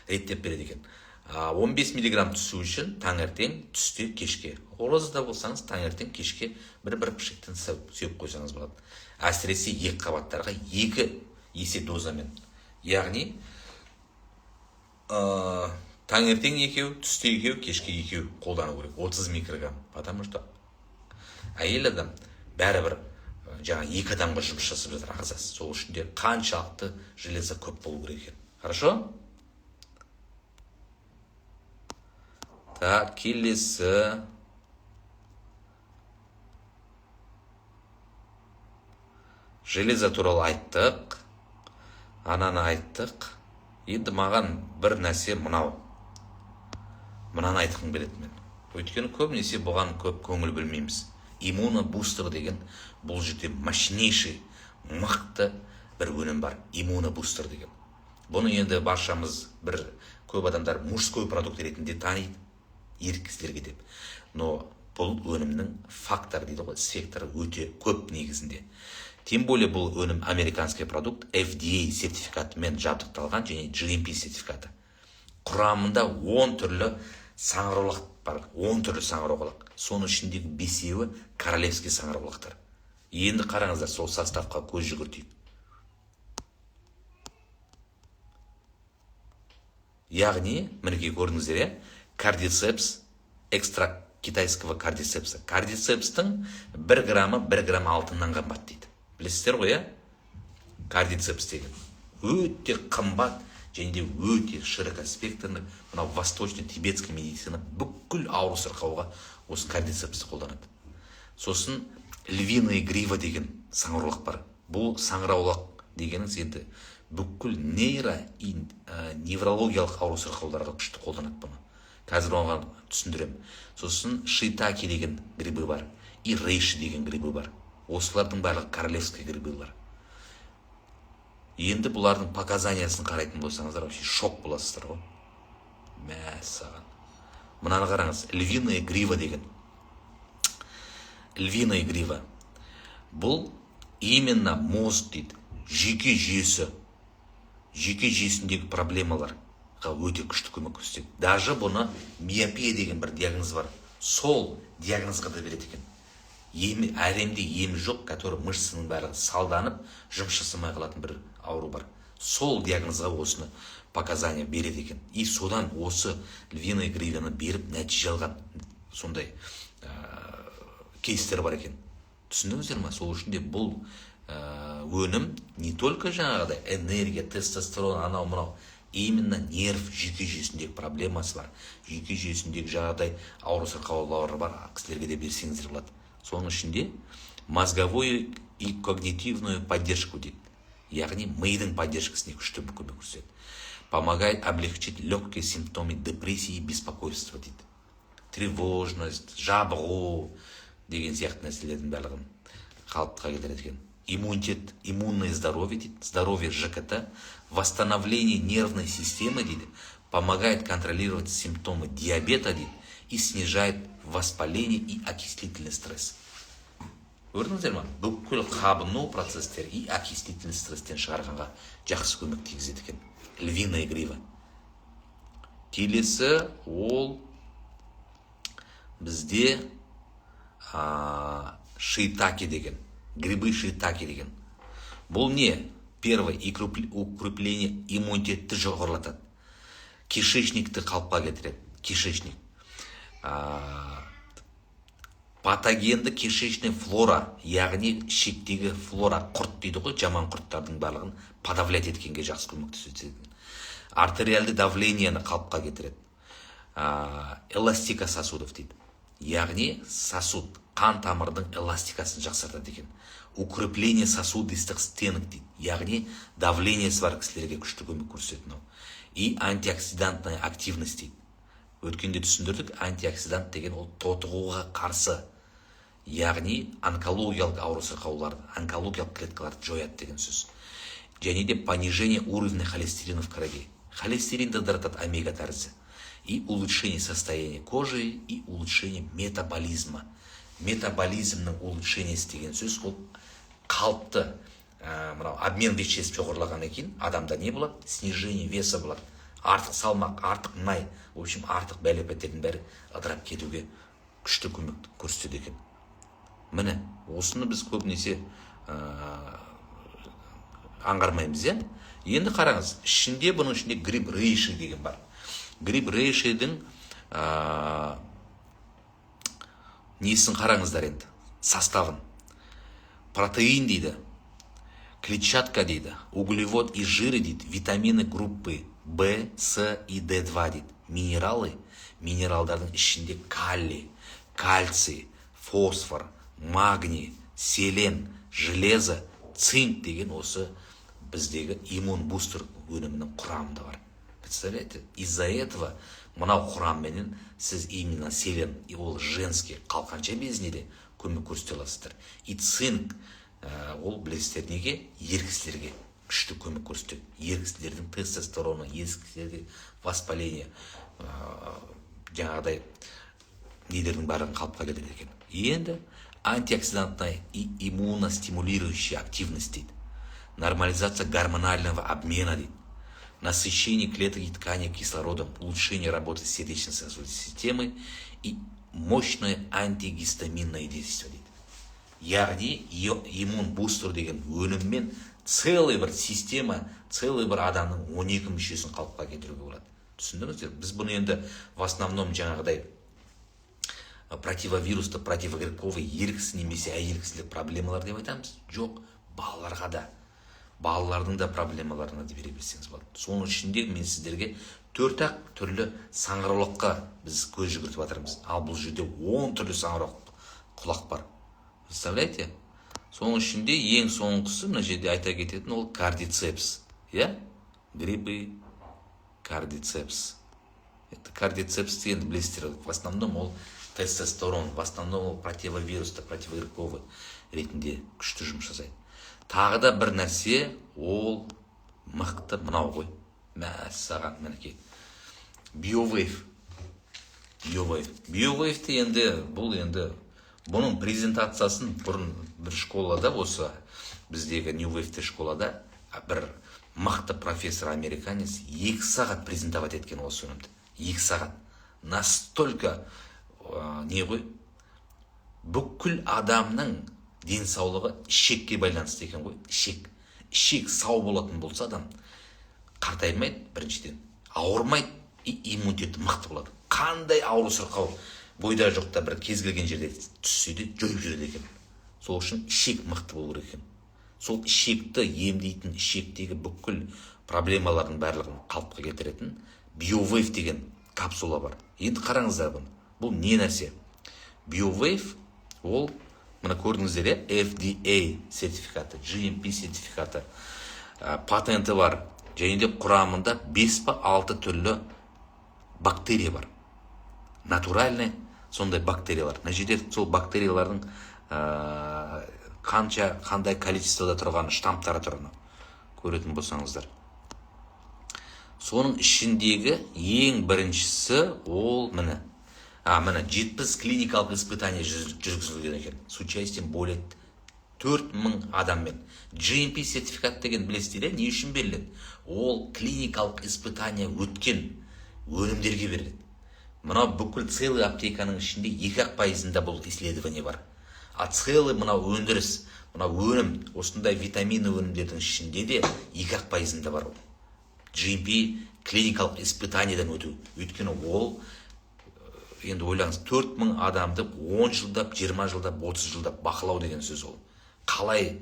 S1: реттеп береді екен. 15 миллиграмм түсу үшін таңертең, түсте, кешке. Оразада болсаңыз, таңертең, кешке бір пішектен сеуіп қойсаңыз болады. Әсіресе екі қабаттарға 2 есе дозамен. Яғни, таңертең 2, түсте 2, кешке 2 қолдану керек. 30 микрограмм. Потому что әйел адам бәрібір жаңа 2 адамға жұмыс жасап жатыр ағзасы. Сол үшін де қаншалықты железо көп болу керек екен. Хорошо? Так, келесі. Железо туралы айттық. Ананы айттық. Енді маған бір нәрсе мынау. Мынаны айтқым келеді мен. Өйткені көбінесе бұған көп көңіл бөлмейміз. Иммунобустер деген бұл жерде мощнейший, мықты бір өнім бар. Иммунобустер деген. Бұны енді баршамыз бір көп адамдар мужской продукт ретінде таниды. Еркіздерге деп. Но бұл өнімнің фактор дейді ғой, спектрі өте көп негізінде. Тем более бұл өнім американский продукт, FDA сертификатымен жабдықталған және GMP сертификаты. Құрамында 10 түрлі саңырауқұлақ бар, 10 түрлі саңырауқұлақ. Соның ішіндегі 5-еуі королевский саңырауқұлақтар. Енді қараңыздар, сол составқа көз жүгіртейік. Яғни, мінекей көрдіңіздер, иә? Кардицепс, экстракт китайского кардицепса. Кардицепстің 1 граммы 1 грамм алтыннан қымбат дейді. Білесіздер ғой, иә? Кардицепс деген өте қымбат және де өте широкоспектрный, мынау восточный тибетский медицина бүкіл ауру сырқауға осы кардицепсті қолданады. Сосын львиная грива деген саңырауқлақ бар. Бұл саңырауқлақ дегеніңіз енді бүкіл неврологиялық ауру сырқауларға күшті қолданады бұны. Қазір оған түсіндірем. Сосын шитаки деген грибы бар, и рейши деген грибы бар. Осылардың барлығы королевский грибылар. Енді бұлардың показаниясын қарайтын болсаңыздар, вообще шок боласыздар ғой. Мәссаған. Мынаны қараңыз, львиная грива деген. Львиная грива. Бұл именно мозг дейді, жүйке жүйесіндегі проблемаларға өте күшті көмек көрсетеді. Даже бұны миопия деген бір диагноз бар. Сол диагнозға да береді екен. Әлемде емі жоқ, который мышцының бәрі салданып, жұмыс жасамай қалатын бір ауру бар. Сол диагнозға осыны показания береді екен. И содан осы львиная гриваны беріп нәтиже алған сондай кейстер бар екен. Түсіндіңіздер ма? Сол үшін де бұл өнім не только жаңағыдай энергия, тестостерон, анау мынау, именно нерв жүйке жүйесіндегі проблемасы бар. Жүйке жүйесіндегі жаңағыдай ауру сырқаулары бар, кісілерге де берсеңіздер болады. Соның ішінде мозговую и когнитивную поддержку дейді. Яғни мидың поддержкасына күшті көмек көрсетеді. Помогает облегчить легкие симптомы депрессии и беспокойства дейді. Тревожность, жабығу деген сияқты нәрселердің барлығын қалыпқа келтіреді екен. Иммунитет, иммунное здоровье дейді, здоровье ЖКТ, восстановление нервной системы дейді, помогает контролировать симптомы диабета дейді, и снижает воспаление и окислительный стресс. Көрдіңіздер ма? Бүкіл қабыну процестер и окислительный стресстен шығарғанға жақсы көмек тигізеді екен. Львиная грива. Келесі ол бізде шиитаке деген. Грибы шиитаке деген. Бұл не? Первое, укрепление иммунитетті жоғарылатады. Кишечникті қалыпқа келтіреді. Кишечник. Патогенді кишечный флора, яғни ішектегі флора, құрт дейді ғой, жаман құрттардың барлығын подавлять еткенге жақсы көмектеседі. Артериальды давлениені қалыпқа кетіреді. Эластика сосудов дейді. Яғни сосуд, қан тамырдың эластикасын жақсартады екен. Укрепление сосудистых стенок дейді. Яғни давлениесі бар кісілерге күшті көмек көрсетеді. И антиоксидантная активность дейді. Өткенде түсіндірдік, антиоксидант деген ол тотығуға қарсы, яғни онкологиялық ауру сырқауларды, онкологиялық клеткаларды жояды деген сөз. Және де понижение уровня холестерина в крови. Холестерин дыдыратады омега тәрізі. И улучшение состояния кожи, и улучшение метаболизма. Метаболизмнің улучшениесі деген сөз, ол қалыпты обмен веществ жоғарылаған екен, адамда не болады? Снижение веса болады. Артық салмақ, артық май, в общем, артық бәле-пәтердің бәрі ыдырап кетуге күшті көмек көрсетеді екен. Міне, осыны біз көбінесе аңғармаймыз, иә? Енді қараңыз, бұның ішінде гриб рейши деген бар. Гриб рейшидің несін қараңыздар енді, составын. Протеин дейді, клетчатка дейді, углевод и жиры дейді, витамины группы В, С и D2 дейді. Минералдардың ішінде калий, кальций, фосфор, магний, селен, железо, цинк деген осы біздегі иммун бустер өнімінің құрамында бар. Представляете? Из-за этого мынау құрамменен сіз именно селен, и ол женский қалқанша безіне де көмек көрсете аласыздар. И цинк, ол білесіздер неге? Ер кісілерге күшті көмек көрсетеді. Ер кісілердің тестостероны, ер кісілерге воспаление, жаңағыдай нелердің барлығын қалыпқа келтіреді екен. Енді антиоксидантная и иммуностимулирующая активность дейді. Нормализация гормонального обмена дейді. Насыщение клеток и тканей кислородом, улучшение работы сердечно-сосудистой системы и мощное антигистаминное действие дейді. яғни иммун бустер деген өніммен целый бір система, целый бір адамның 12 мүшесін қалыпқа кетіруге болады. Түсіндіңіздер? Біз бұны енді в основном жаңағыдай противовирусты, противогрибковый еріксіз немесе әйеліксіздік проблемалар деп айтамыз. Жоқ, балаларға да, балалардың да проблемаларына да бере берсеңіз болады. Соның ішінде мен сіздерге 4-ақ түрлі саңырауққа біз көз жүгіртіп жатырмыз. Ал бұл жерде 10 түрлі саңырауқ құлақ бар. Представляете? Соның ішінде ең соңғысы мына жерде айта кететін ол кардицепс. Грибы, кардицепс. Это кардицепс енді білесіздер, в основном ол тестостерон, в основном ол противовирусты, противогрибковый ретінде күшті жұмыс жасайды. Тағы да бір нәрсе, ол мықты мынау ғой. Мәссаған, мінекей. Биовейв. Биовейвті енді, бұл енді, бұның презентациясын бұрын бір школада, осы біздегі Нью-Вейвте школада, бір мықты профессор американец 2 сағат презентовать еткен осы өнімді. 2 сағат. Настолько не ғой? Бүкіл адамның денсаулығы ішекке байланысты екен ғой. Ішек сау болатын болса адам қартаймайды біріншіден, ауырмайды, иммунитеті мықты болады. Қандай ауру сырқау бойда жоқта бір кез келген жерде түссе де жойып жүреді екен. Сол үшін ішек мықты болу керек екен. Сол ішекті емдейтін, ішектегі бүкіл проблемалардың барлығын қалыпқа келтіретін Биовейв деген капсула бар. Енді қараңыздар бұны. Бұл не нәрсе? Биовейв ол, мына көрдіңіздер, FDA сертификаты, GMP сертификаты, патенті бар. Және де құрамында 5-6 түрлі бактерия бар. Натуральный сондай бактериялар. Мына жерде сол бактериялардың қандай количествода тұрғаны, штамптары тұрғаны көретін болсаңыздар. Соның ішіндегі ең біріншісі ол міне 70 клиникалық испытание жүргізілген екен. С участием более 4000 адаммен. GMP сертификат деген білесіздер, не үшін беріледі? Ол клиникалық испытание өткен өнімдерге беріледі. Мынау бүкіл целый аптеканың ішінде 2% бұл исследование бар. А целый мынау өндіріс, мынау өнім, осындай витамины өнімдердің ішінде де 2% бар ол. GMP клиникалық испытаниеден өту. Өйткені ол, енді ойлаңыз, 4000 адамды 10 жылдап, 20 жылдап, 30 жылдап бақылау деген сөз ол. Қалай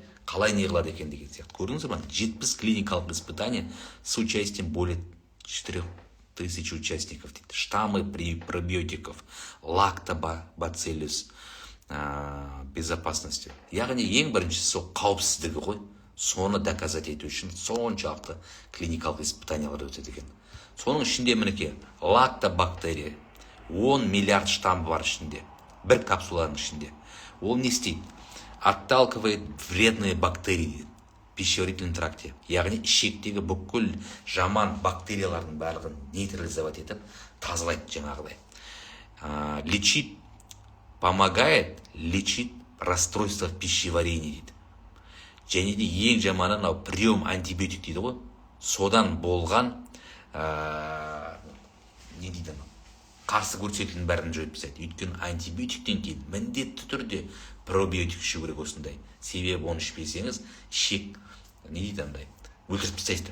S1: не қылады екен деген сияқты. Көрдіңіз бе? 70 клиникалық испытания с участием более 4000 участников. Штаммы пробиотиков, лактобациллус безопасности. Яғни ең біріншісі сол қауіпсіздігі ғой. Соны доказать ету үшін соншалықты клиникалық испытаниялар өтеді екен. Соның ішінде мінекей лактобактерия 10 миллиард штамм бар ішінде. Бір капсуланың ішінде. Ол не істейді? Отталкивает вредные бактерии в пищеварительном тракте. Яғни ішектегі бүкіл жаман бактериялардың барлығын нейтрализовать етіп, тазалайды жаңағыдай. Лечит, помогает лечить расстройство в пищеварении дейді. Және де ең жаманы мынау прием антибиотик дейді ғой. Содан болған не дейді? Қарсы көрсетілген бәрін жойып тастайды. Өйткені антибиотиктен кейін міндетті түрде пробиотик ішу керек осындай. Себебі оны ішпесеңіз, ішек не дейді андай? Өлтіріп тастайсыз.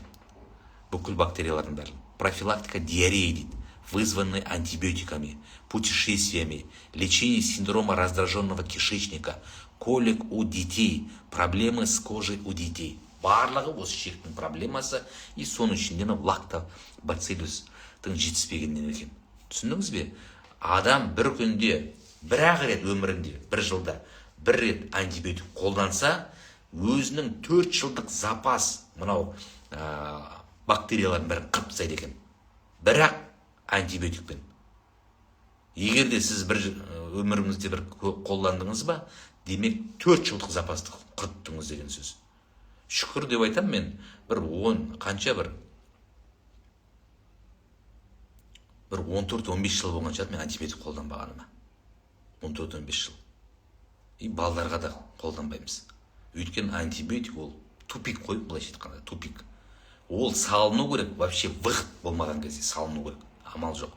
S1: Бүкіл бактериялардың бәрін. Профилактика диареи дейді, вызванной антибиотиками, путешествиями, лечение синдрома раздраженного кишечника, колик у детей, проблемы с кожей у детей. Барлығы осы ішектің проблемасы, и соның ішінде лактобациллустың жетіспегеннен екен. Түсіндіңіз бе? Адам бір күнде, бір-ақ рет өмірінде, бір жылда, бір рет антибиотик қолданса, өзінің 4 жылдық запас мынау бактериялардың бәрін қырып тастайды екен. Бірақ антибиотикпен. Егер де сіз бір өміріңізде бір қолдандыңыз ба, демек 4 жылдық запасты құрттыңыз деген сөз. Шүкір деп айтам мен, бір 14-15 жыл болған шығар мен антибиотик қолданбағаныма. 14-15 жыл. И балаларға да қолданбаймыз. Өйткені антибиотик ол тупик қой, былайша айтқанда, тупик. Ол салыну керек, вообще выход болмаған кезде салыну керек. Амал жоқ.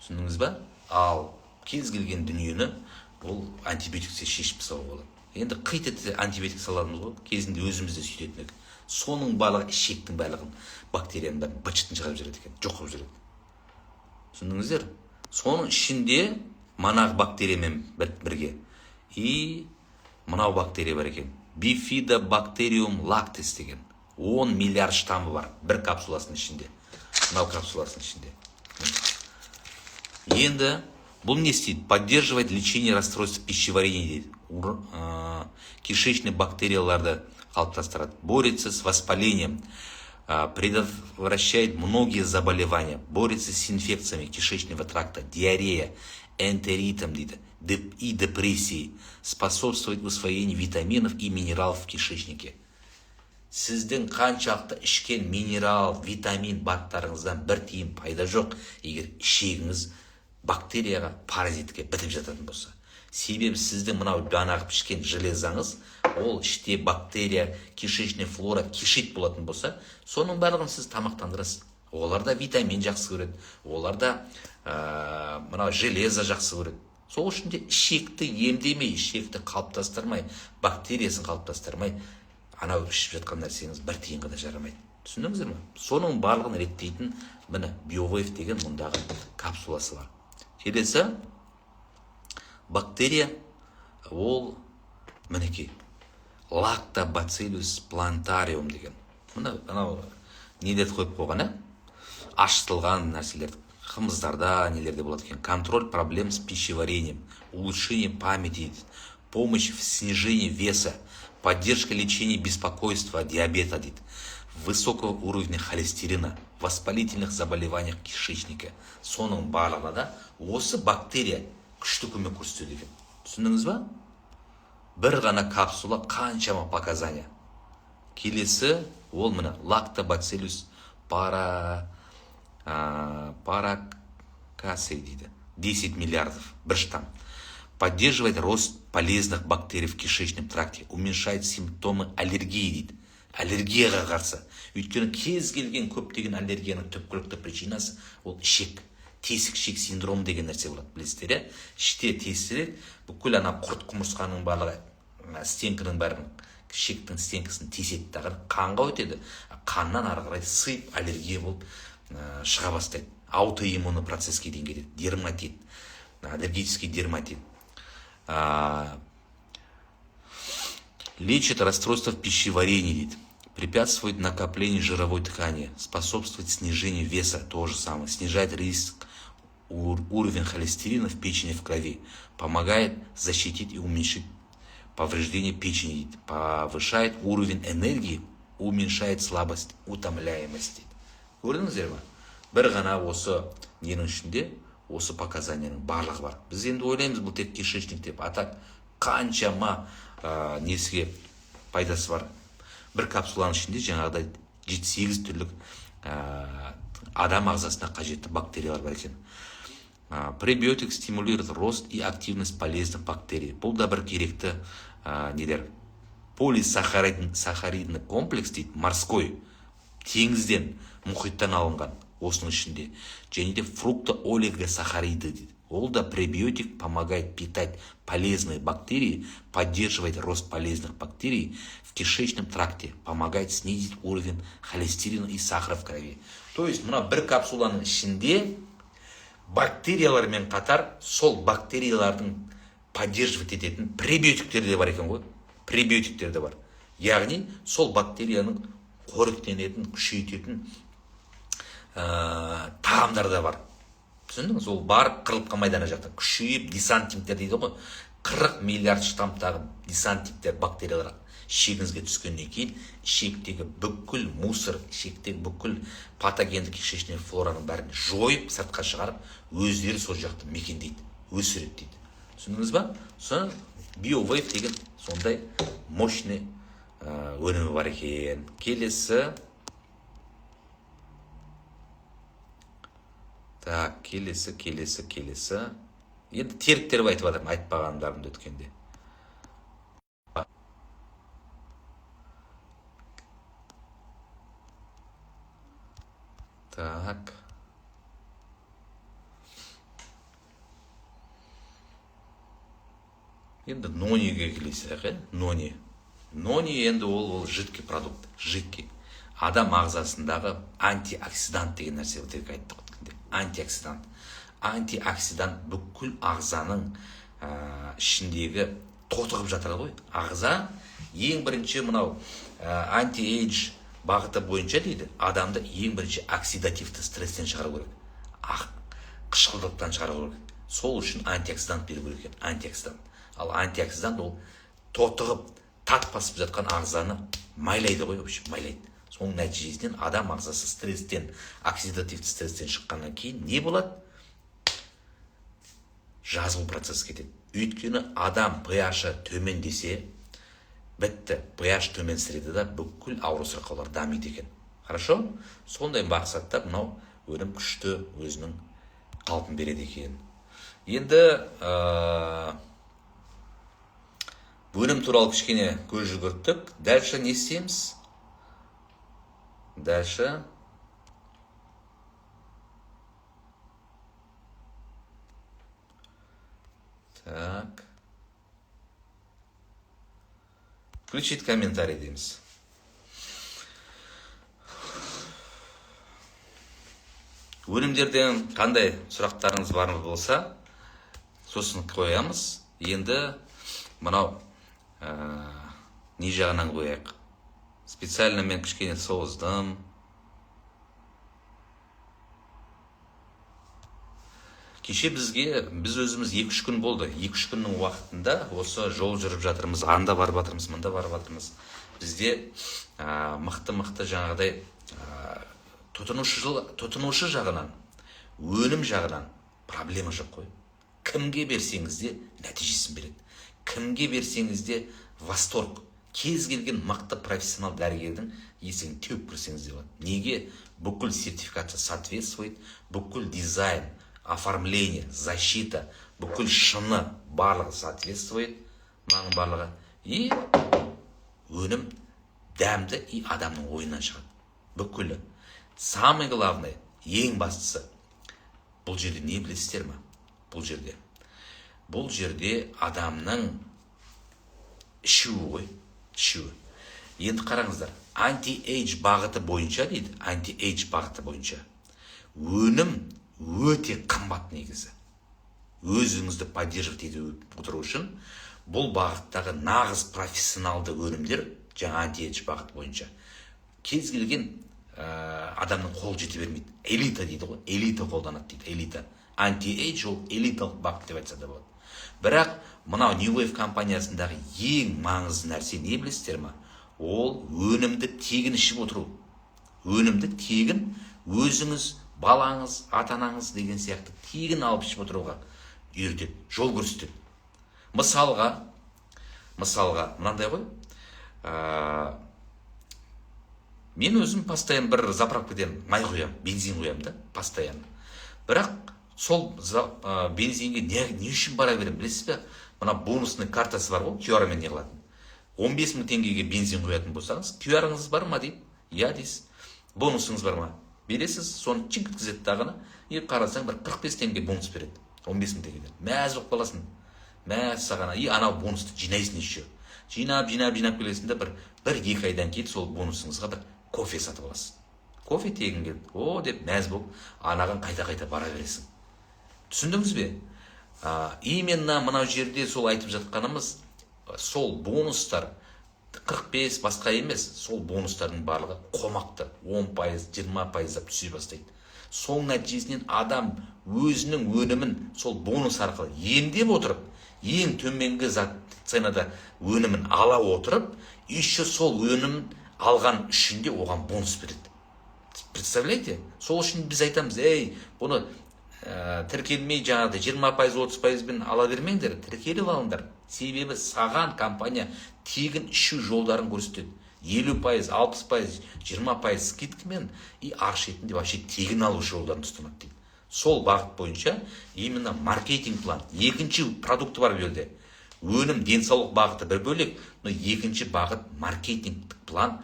S1: Түсіндіңіз ба? Ал кез келген дүниені ол антибиотиксе шешіп тастауға болады. Енді қит етсе антибиотик саламыз ғой, кезінде өзімізде сөйтетін едік. Соның барлығы ішектің барлығын, бактерияның бәрін быт-шытын шығарып жібереді екен, жоқ қылып жібереді. Түсіндіңіздер? Соның ішінде манағы бактериямен бірге мынау бактерия бар екен. Bifidobacterium lactis деген 10 миллиард штаммы бар бір капсуласының ішінде. Мынау капсуласының ішінде. Енді бұл не істейді? Поддерживает лечение расстройств пищеварения дейді. Кишечный бактерияларды қалыптастырады. Борется с воспалением, предотвращает многие заболевания, борется с инфекциями кишечного тракта, диарея, энтеритом дейді, и депрессией, способствует усвоению витаминов и минералов в кишечнике. Сіздің қаншақты ішкен минерал, витамин баттарыңыздан бір тиын пайда жоқ, егер ішегіңіз бактерияға, паразитке бітіп жататын болса. Себебі сіздің мынау жаңағы пішкен железаңыз, ол іште бактерия, кишечный флора кишит болатын болса, соның барлығын сіз тамақтандырасыз. Оларда витамин жақсы көреді, оларда мынау железа жақсы көреді. Сол үшін де ішекті емдемей, ішекті қалыптастырмай, бактериясын қалыптастырмай, анау ішіп жатқан нәрсеңіз бір тиынға да жарамайды. Түсіндіңіздер ме? Соның барлығын реттейтін міне BioWave деген мұндағы капсуласы бар. Келесі бактерия, ол мінекей Lactobacillus plantarum деген. Мынау нелерді қойып қойған, ашытылған нәрселер, қымыздарда нелерде болады екен. Контроль проблем с пищеварением, улучшение памяти, помощь в снижении веса, поддержка лечения беспокойства, диабета дейді, высокого уровня холестерина, воспалительных заболеваниях кишечника. Соның барлығына да осы бактерия күшті көмек көрсетеді екен. Түсіндіңіз ба? Бір ғана капсула қаншама показания. Келесі ол мына Lactobacillus paracasei дейді. 10 миллиардов, бір штамм. Поддерживает рост полезных бактерий в кишечном тракте, уменьшает симптомы аллергии дейді. Аллергияға қарсы. Өйткені кез келген көптеген аллергияның түпкілікті причинасы ол ішек. Тесік ішек синдром деген нәрсе болады, білесіздер. Іште тесіледі, бүкіл ана құрт құмырсқаның барлығы, стенкінің бәрін, ішектің стенкісін теседі дағы, қанға өтеді. Қаннан ары қарай сыйып аллергия болып шыға бастайды. Аутоиммунный процесске дейін кетеді. Дерматит, аллергический дерматит. Лечит расстройство пищеварения дейді. Препятствует накоплению жировой ткани, способствует снижению веса, то же самое, снижает риск уровень холестерина в печени, в крови, помогает защитить и уменьшить повреждение печени, повышает уровень энергии, уменьшает слабость, утомляемость. Көрдіңіздер ме? Бір ғана осы ненің ішінде, осы показанияның барлығы бар. Біз енді ойлаймыз, бұл тек кишечник деп, атак қаншама несіге пайдасы бар. Бір капсуланың ішінде жаңағыдай 7-8 түрлік адам ағзасына қажетті бактериялар бар екен. Пребиотик стимулирует рост и активность полезных бактерий. Бұл да бір керекті нелер. Полисахаридный комплекс дейді, морской, теңізден, мұхиттан алынған осының ішінде. Және де фруктоолигосахариды дейді. Ол да пребиотик, помогает питать полезные бактерии, поддерживает рост полезных бактерий в кишечном тракте, помогает снизить уровень холестерина и сахара в крови. То есть, мына бір капсуланың ішінде бактериялармен қатар сол бактериялардың поддерживать ететін пребиотиктер де бар екен ғой. Пребиотиктер де бар. Яғни, сол бактерияның қоректенетін, күшейтетін тағамдар да бар. Түсіндіңіз? Ол барып қырылып қалмайды ана жақта. Күшейіп, десантиктер дейді ғой. 40 миллиард штамптағы десантиктер, бактериялар ішегіңізге түскеннен кейін, ішектегі бүкіл мусор, ішектегі бүкіл патогендік кишечный флораның бәрін жойып, сыртқа шығарып, өздері сол жақты мекендейді, өсіреді дейді. Түсіндіңіз ба? Соны BioWave деген сондай мощный өнімі бар екен. Келесі Так, келесі. Енді теріктеріп айтып жатырмын, айтпағандарымды өткенде. Так. Енді нониге келесек, нони енді ол жидкий продукт, жидкий. Адам ағзасындағы антиоксидант деген нәрсе өтірік айттық. Антиоксидант. Антиоксидант бүкіл ағзаның ішіндегі тотығып жатыр ғой. Ағза ең бірінші мынау анти-эйдж бағыты бойынша дейді, адамды ең бірінші оксидативті стресстен шығару керек. Қышқылдықтан шығару керек. Сол үшін антиоксидант беру керек екен, антиоксидант. Ал антиоксидант ол тотығып, тат басып жатқан ағзаны майлайды ғой, майлайды. Соның нәтижесінен адам ағзасы стресстен, оксидативті стресстен шыққаннан кейін не болады? Жазылу процесі кетеді. Өйткені адам pH-ы төмен десе, бітті, pH төменсіреді да бүкіл ауру сырқаулар дамиды екен. Хорошо? Сондай мақсатта мынау өнім күшті өзінің қалпын береді екен. Енді өнім туралы кішкене көз жүгірттік. Дальше не істейміз? Дальше так. Включить комментарий дейміз. Өнімдерден қандай сұрақтарыңыз бар болса, сосын қоямыз. Енді мынау не жағынан қояйық. Специально мен кішкене создым. Кеше біз өзіміз 2-3 күн болды. 2-3 күннің уақытында осы жол жүріп жатырмыз, анда барып жатырмыз, мында барып жатырмыз. Бізде мықты жаңағыдай тұтынушы жағынан, өнім жағынан проблема жоқ қой. Кімге берсеңіз де нәтижесін береді. Кімге берсеңіз де восторг. Кез келген мықты профессионал дәрігердің есігін теуіп кірсеңіз де болады. Неге? Бүкіл сертификация соответствует, бүкіл дизайн, оформление, защита, бүкіл шыны барлығы соответствует, мынаның барлығы. И өнім дәмді и адамның ойынан шығады. Бүкілі. Самый главный, ең бастысы, бұл жерде не білесіздер ме? Бұл жерде адамның ішуі ғой, ішуі. Енді қараңыздар, анти-эйдж бағыты бойынша дейді, анти-эйдж бағыты бойынша. Өнім өте қымбат негізі. Өзіңізді поддерживать етіп отыру үшін, бұл бағыттағы нағыз профессионалды өнімдер, жаңа анти-эйдж бағыты бойынша. Кез келген адамның қол жете бермейді. Элита дейді ғой, элита қолданады дейді, элита. Анти-эйдж ол элиталық бағыт деп айтса да болады. Бірақ мынау New Wave компаниясындағы ең маңызды нәрсе не білесіздер ме? Ол өнімді тегін ішіп отыру. Өнімді тегін өзіңіз, балаңыз, ата-анаңыз деген сияқты тегін алып ішіп отыруға үйретеді, жол көрсетеді. Мысалға, мынандай ғой, мен өзім постоянно бір заправкаден май құям, бензин құям да, постоянно. Бірақ сол бензинге не үшін бара берем, білесіз бе? Мына бонусный картасы бар ғой, QR-мен не қылатын. 15 000 теңгеге бензин құятын болсаңыз, QR-ыңыз бар ма дейді? Я дейсіз. Бонусыңыз бар ма? Бересіз, соны чink еткізеді дағыны, и қарасаң бір 45 теңге бонус береді. 15 000 теңгеден. Мәз болып қаласың. Мәз сағана. И анау бонусты жинайсың еще. Жинап келесің де бір-екі айдан кейін сол бонусыңызға бір кофе сатып аласыз. Кофе тегін келді. О, деп мәз болып, анаған қайта бара бересің. Түсіндіңіз бе? Именно мынау жерде сол айтып жатқанымыз, сол бонустар 45 басқа емес, сол бонустардың барлығы қомақты 10%, 20% түсе бастайды. Сол нәтижесінен адам өзінің өнімін сол бонус арқылы емдеп отырып, ең төменгі ценада өнімін ала отырып, еще сол өнім алған үшінде оған бонус береді. Представляете? Сол үшін біз айтамыз, бұны тіркелмей жаңағыдай 20%, 30% ала бермеңдер, тіркеліп алыңдар. Себебі саған компания тегін ішу жолдарын көрсетеді. 50%, 60%, 20% скидкамен и арш етінде вообще тегін алу жолдарын ұстанады дейді. Сол бағыт бойынша именно маркетинг план. Екінші продукты бар берде. Өнім, денсаулық бағыты бір бөлек, но екінші бағыт маркетингтік план.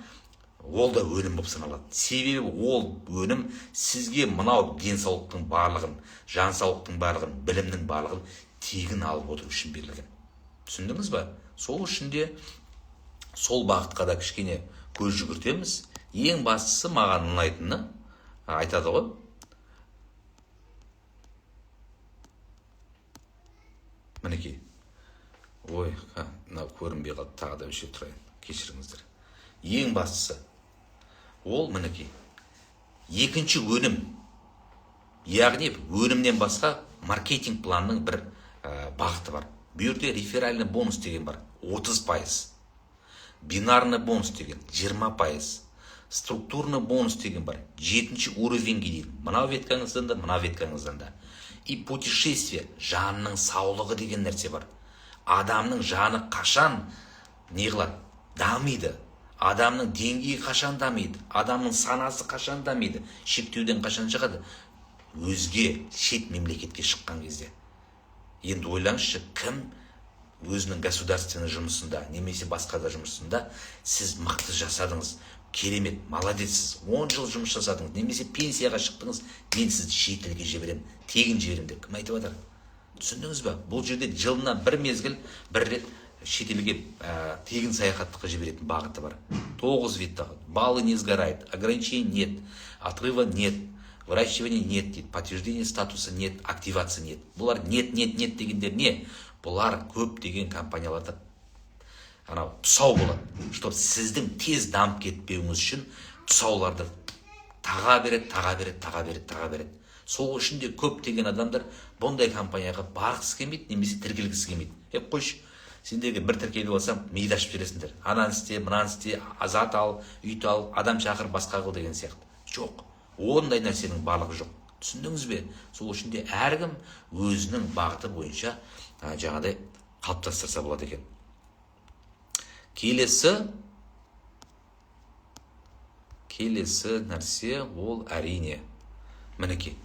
S1: Ол да өнім болып саналады. Себебі ол өнім сізге мынау денсаулықтың барлығын, жансаулықтың барлығын, білімнің барлығын тегін алып отыру үшін берілген. Түсіндіңіз ба? Сол үшін де сол бағытқа да кішкене көз жүгіртеміз. Ең бастысы маған ұнайтыны айтады ғой. Мінекей. Ой, мынау көрінбей қалды, тағы да өшіріп тұрайын. Кешіріңіздер. Ең бастысы ол мінекей. Екінші өнім. Яғни өнімнен басқа маркетинг планның бір бағыты бар. Бұл жерде реферальный бонус деген бар, 30%. Бинарный бонус деген 20%. Структурный бонус деген бар, 7-ші уровеньге дейін. Мынау веткаңыздан да, мынау веткаңыздан да. И путешествие, жанның саулығы деген нәрсе бар. Адамның жаны қашан не қылады? Дамиды. Адамның деңгейі қашан дамиды? Адамның санасы қашан дамиды? Шектеуден қашан шығады? Өзге шет мемлекетке шыққан кезде. Енді ойлаңызшы, кім өзінің государственный жұмысында, немесе басқа да жұмысында сіз мықты жасадыңыз, керемет, молодецсіз, 10 жыл жұмыс жасадыңыз, немесе пенсияға шықтыңыз, мен сізді шет елге жіберем, тегін жіберем деп кім айтып жатыр? Түсіндіңіз ба? Бұл жерде жылына бір мезгіл, бір рет шет елге тегін саяхаттыққа жіберетін бағыты бар. 9 видта. Баллы не сгорает, ограничений нет, отрыва нет, выращивания нет дейді, подтверждение статуса нет, активация нет. Бұлар нет дегендер не? Бұлар көп деген компанияларда тұсау болады, чтобы сіздің тез дамып кетпеуіңіз үшін тұсауларды таға береді. Сол үшін де көп деген адамдар бұндай компанияға барғысы келмейді, немесе тіркелгісі келмейді. Қойшы, сендерге бір тіркеліп алсам, миды ашып бересіңдер. Ананы істе, мынаны істе, азат ал, үйт ал, адам шақыр, басқа қыл деген сияқты. Жоқ. Ондай нәрсенің барлығы жоқ. Түсіндіңіз бе? Сол үшін де әркім өзінің бағыты бойынша жаңағыдай қалыптастырса болады екен. Келесі нәрсе ол әрине. Мінекей.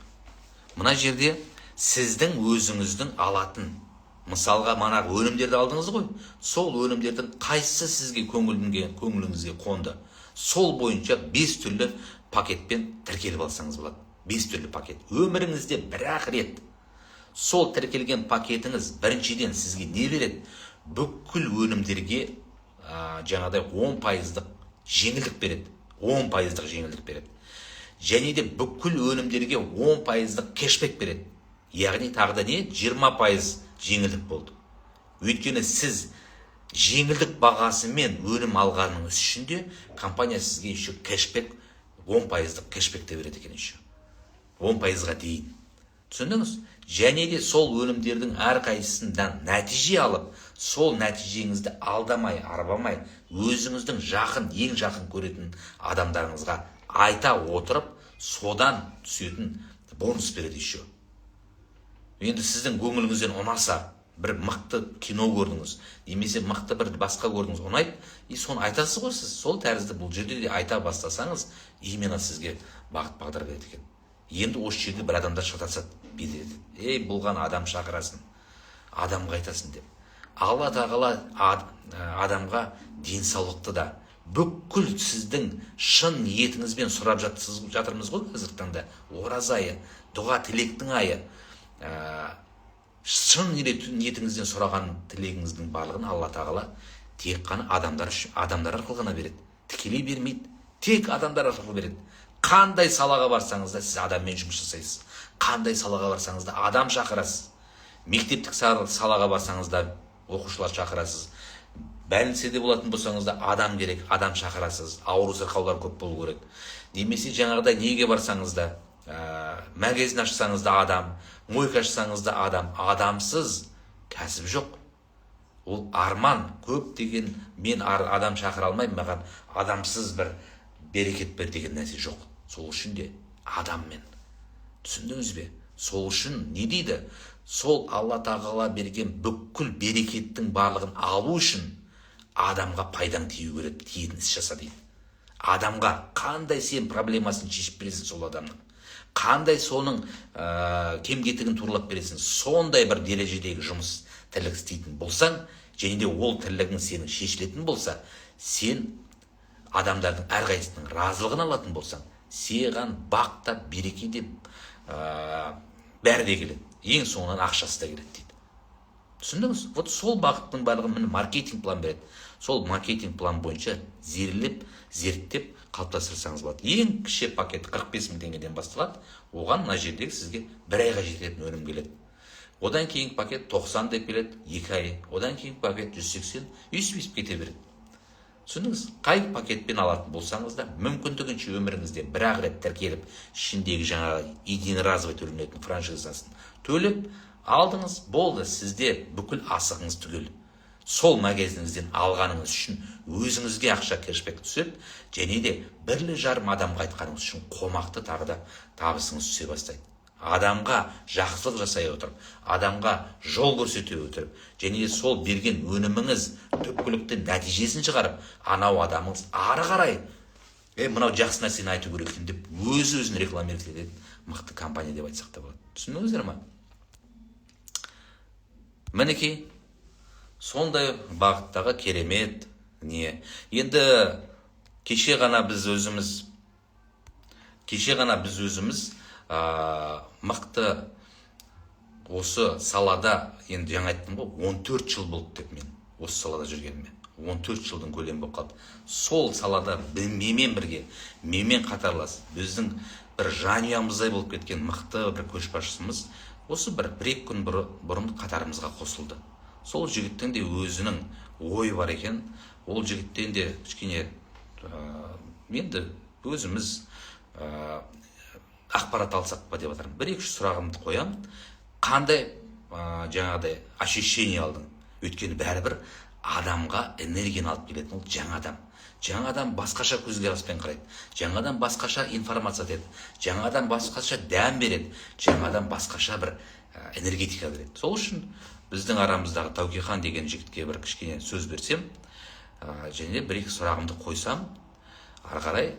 S1: Мына жерде сіздің өзіңіздің алатын, мысалға мана өнімдерді алдыңыз ғой, сол өнімдердің қайсысы сізге көңіліңізге қонды. Сол бойынша 5 түрлі пакетпен тіркеліп алсаңыз болады. 5 түрлі пакет. Өміріңізде бір-ақ рет сол тіркелген пакетіңіз біріншіден сізге не береді? Бүкіл өнімдерге жаңағыдай 10%-дық жеңілдік береді. 10%-дық жеңілдік береді. Және де бүкіл өнімдерге 10%-дық кешбек береді. Яғни тағыда не? 20% жеңілдік болды. Өйткені сіз жеңілдік бағасымен өнім алғаныңыз үшін де компания сізге еще кешбек, 10%-дық кешбекте береді екен еще. 10%-ға дейін. Түсіндіңіз? Және де сол өнімдердің әрқайсысынан нәтиже алып, сол нәтижеңізді алдамай, арбамай, өзіңіздің ең жақын көретін адамдарыңызға айта отырып, содан түсетін бонус береді еще. Енді сіздің көңіліңізден ұнаса, бір мықты кино көрдіңіз, немесе мықты бір басқа көрдіңіз, ұнайды, и соны айтасыз ғой сіз. Сол тәрізді бұл жерде де айта бастасаңыз, именно сізге бағыт бағдар береді екен. Енді осы жерде бір адамдар шатасады, бедеді. Ей, бұлған адам шақырасын, адамға айтасын деп. Алла тағала адамға денсаулықты да, бүкіл сіздің шын ниетіңізбен сұрап жатырмыз ғой қазіргі таңда. Ораза айы, дұға тілектің айы. Шын ниетіңізден сұраған тілегіңіздің барлығын Алла тағала тек қана адамдар арқылы ғана береді. Тікелей бермейді, тек адамдар арқылы береді. Қандай салаға барсаңыз да сіз адаммен жұмыс жасайсыз. Қандай салаға барсаңыз да адам шақырасыз. Мектептік салаға барсаңыз да оқушылар шақырасыз. Больницеде болатын болсаңыз да адам керек, адам шақырасыз. Ауру сырқаулар көп болу керек. Немесе жаңағыдай неге барсаңыз да, магазин ашсаңыз да адам, мойка ашсаңыз да адам. Адамсыз кәсіп жоқ. Ол арман көп деген, мен адам шақыра алмаймын, маған адамсыз бір берекет бер деген нәрсе жоқ. Сол үшін де адаммен. Түсіндіңіз бе? Сол үшін не дейді? Сол Алла тағала берген бүкіл берекеттің барлығын алу үшін адамға пайдаң тию керек, тиетін іс жаса дейді. Адамға қандай сен проблемасын шешіп бересің сол адамның, қандай соның кем-кетігін туралап бересің, сондай бір дәрежедегі жұмыс тірлік істейтін болсаң, және де ол тірлігің сенің шешілетін болса, сен адамдардың әрқайсысының разылығын алатын болсаң, саған бақта, береке деп бәрі де келеді. Ең соңынан ақшасы да келеді дейді. Түсіндіңіз? Вот сол бағыттың барлығын міне маркетинг план береді. Сол маркетинг план бойынша зерттеп қалыптастырсаңыз болады. Ең кіші пакет 45 мың теңгеден басталады. Оған мына жердегі сізге бір айға жететін өнім келеді. Одан кейін пакет 90 деп келеді, 2 ай. Одан кейін пакет 180, өсіп кете береді. Түсіндіңіз? Қай пакетпен алатын болсаңыз да, мүмкіндігінше өміріңізде бір-ақ рет тіркеліп, ішіндегі жаңағы единоразовый төленетін франшизасын төлеп алдыңыз, болды, сізде бүкіл асығыңыз түгел. Сол магазиніңізден алғаныңыз үшін өзіңізге ақша кешбек түседі, және де 1,5 адамға айтқаныңыз үшін қомақты тағы да табысыңыз түсе бастайды. Адамға жақсылық жасай отырып, адамға жол көрсете отырып, және сол берген өніміңіз түпкілікті нәтижесін шығарып, анау адамыңыз ары қарай, мынау жақсы нәрсені айту керек екен деп өз-өзін рекламировать ететін мықты компания деп айтсақ та болады. Түсіндіңіздер ма? Мінекей, сондай бағыттағы керемет не. Енді кеше ғана біз өзіміз мықты осы салада, енді жаңа айттым ғой, 14 жыл болды деп мен осы салада жүргеніме. 14 жылдың көлемі болып қалды. Сол салада менімен бірге, менімен қатарлас, біздің бір жанұямыздай болып кеткен мықты бір көшбасшымыз осы бір-екі күн бұрын қатарымызға қосылды. Сол жігіттің де өзінің ойы бар екен. Ол жігіттен де кішкене енді өзіміз ақпарат алсақ па деп жатырмын. Бір-екі сұрағымды қоям. Қандай жаңағыдай ощущение алдың? Өйткені бәрібір адамға энергияны алып келетін ол жаңа адам. Жаңа адам басқаша көзқараспен қарайды. Жаңа адам басқаша информация береді. Жаңа адам басқаша дәм береді. Жаңа адам басқаша бір энергетика береді. Сол үшін біздің арамыздағы Таукехан деген жігітке бір кішкене сөз берсем, және бір-екі сұрағымды қойсам, ары қарай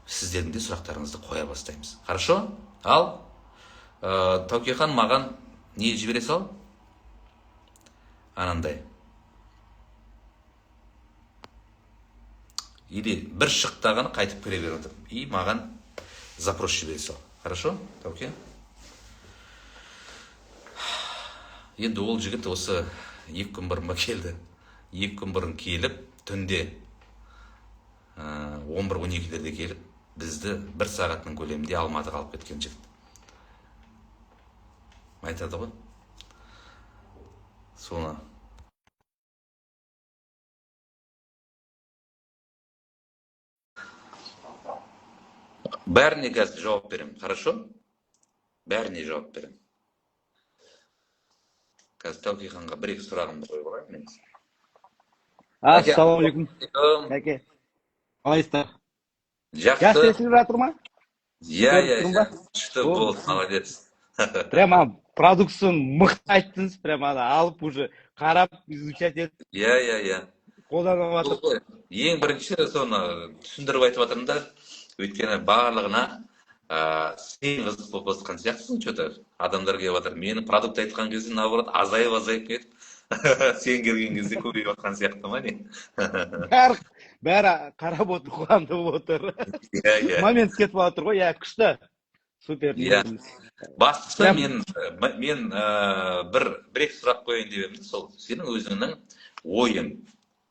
S1: сіздердің де сұрақтарыңызды қоя бастаймыз. Хорошо? Ал Таукехан маған не жібере сал? Анандай. Или бір шықтағаны қайтып көре беріп отырмын. И маған запрос жібере сал. Хорошо? Тауке? Енді ол жігіт осы 2 күн бұрын келді. 2 күн бұрын келіп, түнде 11-12-лерде келіп, бізді 1 сағаттың көлемінде Алматыға алып кеткен жігіт. Айтады ғой. Соны. Бәріне қазір жауап беремін, хорошо? Бәріне жауап беремін. Қазір Таукеханға 1-2 сұрағымды қойып алайын.
S2: Ассалаумағалейкум. Әке. Қалайсыздар?
S1: Жақсы.
S2: Жақсы естіліп жатыр ма?
S1: Иә. Күшті болды, молодец.
S2: Прямо продукцияны мықты айттыңыз, прямо алып уже қарап, изучать етіп.
S1: Иә.
S2: Қолданып жатыр.
S1: Ең бірінші соны түсіндіріп айтып жатырмын да, өйткені барлығына сен қызық болып жатқан сияқтысың, что-то адамдар келіп жатыр. Мені продукт айтқан кезде наоборот азайып кетіп, сен келген кезде көбейіп жатқан сияқты ма не?
S2: Бәрі қарап отыр, қуанып отыр.
S1: Иә.
S2: Момент кетіп жатыр ғой, иә, күшті. Супер.
S1: Бастысы мен бір-екі сұрақ қояйын деп едім. Сол сенің өзіңнің ойың,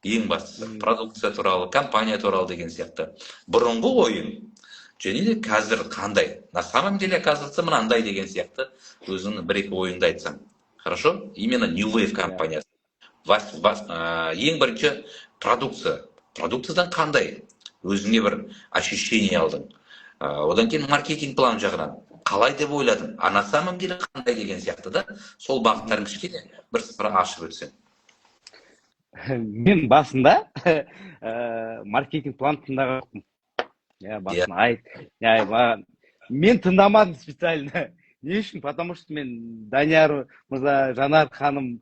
S1: ең бастысы, продукция туралы, компания туралы деген сияқты. Бұрынғы ойың, және де қазір қандай? На самом деле, оказывается, мынандай деген сияқты өзіңнің бір-екі ойыңды айтсаң. Хорошо? Именно New Wave компаниясы. Ең бірінші продукция. Продукциядан қандай? Өзіңе бір ощущение алдың. Одан кейін маркетинг план жағынан қалай деп ойладың? А на самом деле қандай деген сияқты да, сол бағыттарын кішкене бір сыпыра ашып өтсең.
S2: Мен басында маркетинг план тыңдаған. Басында айт. Мен тыңдамадым специально. Не үшін? Потому что мен Данияр мырза, Жанар ханым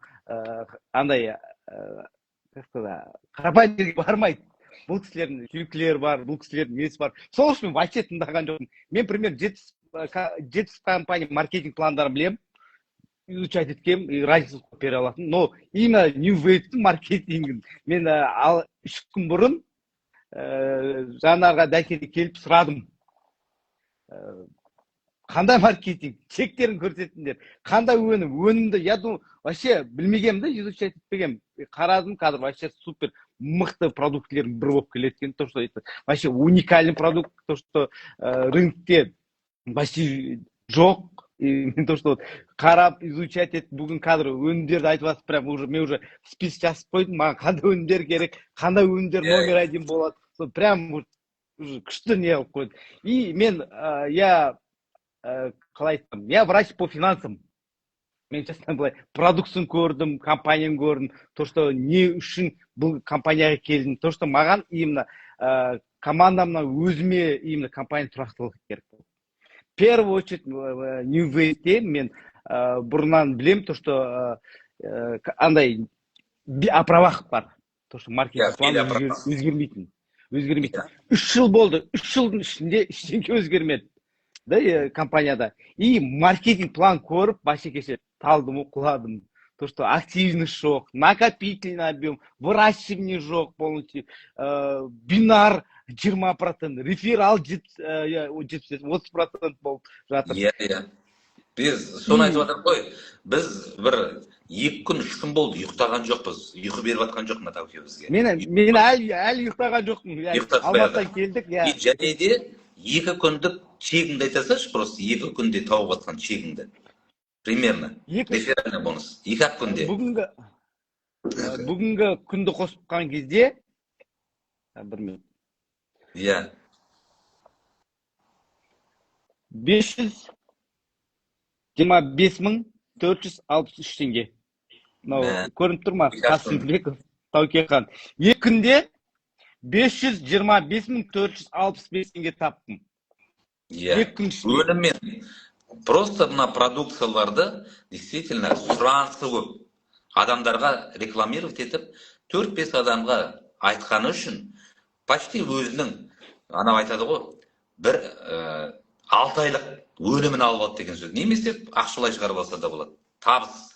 S2: андай, как сказать, қарапайым бармайды. Бұл кісілердің сүйіктілері бар, бұл кісілердің несі бар. Сол үшін мен вообще тыңдаған жоқпын. Мен, пример, 7 компания маркетинг пландарын білем, изучать еткем, разницасын бере алатын. Но именно New Wave-тің маркетингін мен 3 күн бұрын Жанарға Дәкеге келіп сұрадым. қандай маркетинг, чектерін көрсетіңдер, қандай өнімді, я думаю, вообще білмегенмін да, изучать етпегенмін. Қарадым, қазір вообще супер мықты продуктілердің бір болып келеді екен, то, что это вообще уникальный продукт, то, что рынокте вообще жоқ. И то, что қарап, изучать етіп, бүгін қазір өнімдерді айтып жатып, прям уже мен уже список жазып қойдым, маған қандай өнімдер керек, қандай өнімдер номер один болады. Прям уже күшті не қылып қойды. И мен, я қалай айтсам, я врач по финансам. Мен честно былай продуктсын көрдім, компанияны көрдім, то, что не үшін бұл компанияға келдім, то, что маған именно командамнан өзіме именно компания тұрақтылық керек. В первую очередь, New Wave мен бұрыннан білем, то, что андай оправақ бар, то, что маркетинг планы өзгермейтін. 3 жыл болды, 3 жылдың ішінде ештеңе өзгермеді. Да, компанияда. И маркетинг план көріп, башекеше талдым, құладым. То, что активность жоқ, накопительный объем, выращивание жоқ полностью, бинар 20%, реферал 30% болып жатыр.
S1: Иә. Біз соны айтып жатыр ғой. Біз бір 2 күн, 3 күн болды, ұйықтаған жоқпыз. Ұйқы беріп жатқан жоқ Наталья бізге.
S2: Мен әлі ұйықтаған жоқпын. Алматыдан келдік, иә.
S1: Және де 2 күндік чегіңді айта салшы, просто 2 күнде тауып жатқан чегіңді. Примерно. Реферальный бонус. 2 күнде.
S2: Бүгінгі күнді қосқан кезде, бір минут.
S1: Иә.
S2: 525.463 теңге. Көрініп тұр ма? Қасымбеков, Таукехан. 2 күнде 525.465 теңге таптым.
S1: Иә. Өніммен. Просто мына продукцияларды действительно сұранысы көп. Адамдарға рекламировать етіп, 4-5 адамға айтқаны үшін почти өзінің, анау айтады ғой, бір 6 айлық өнімін алып алды деген сөз. Немесе ақшалай шығарып алса да болады. Табыс.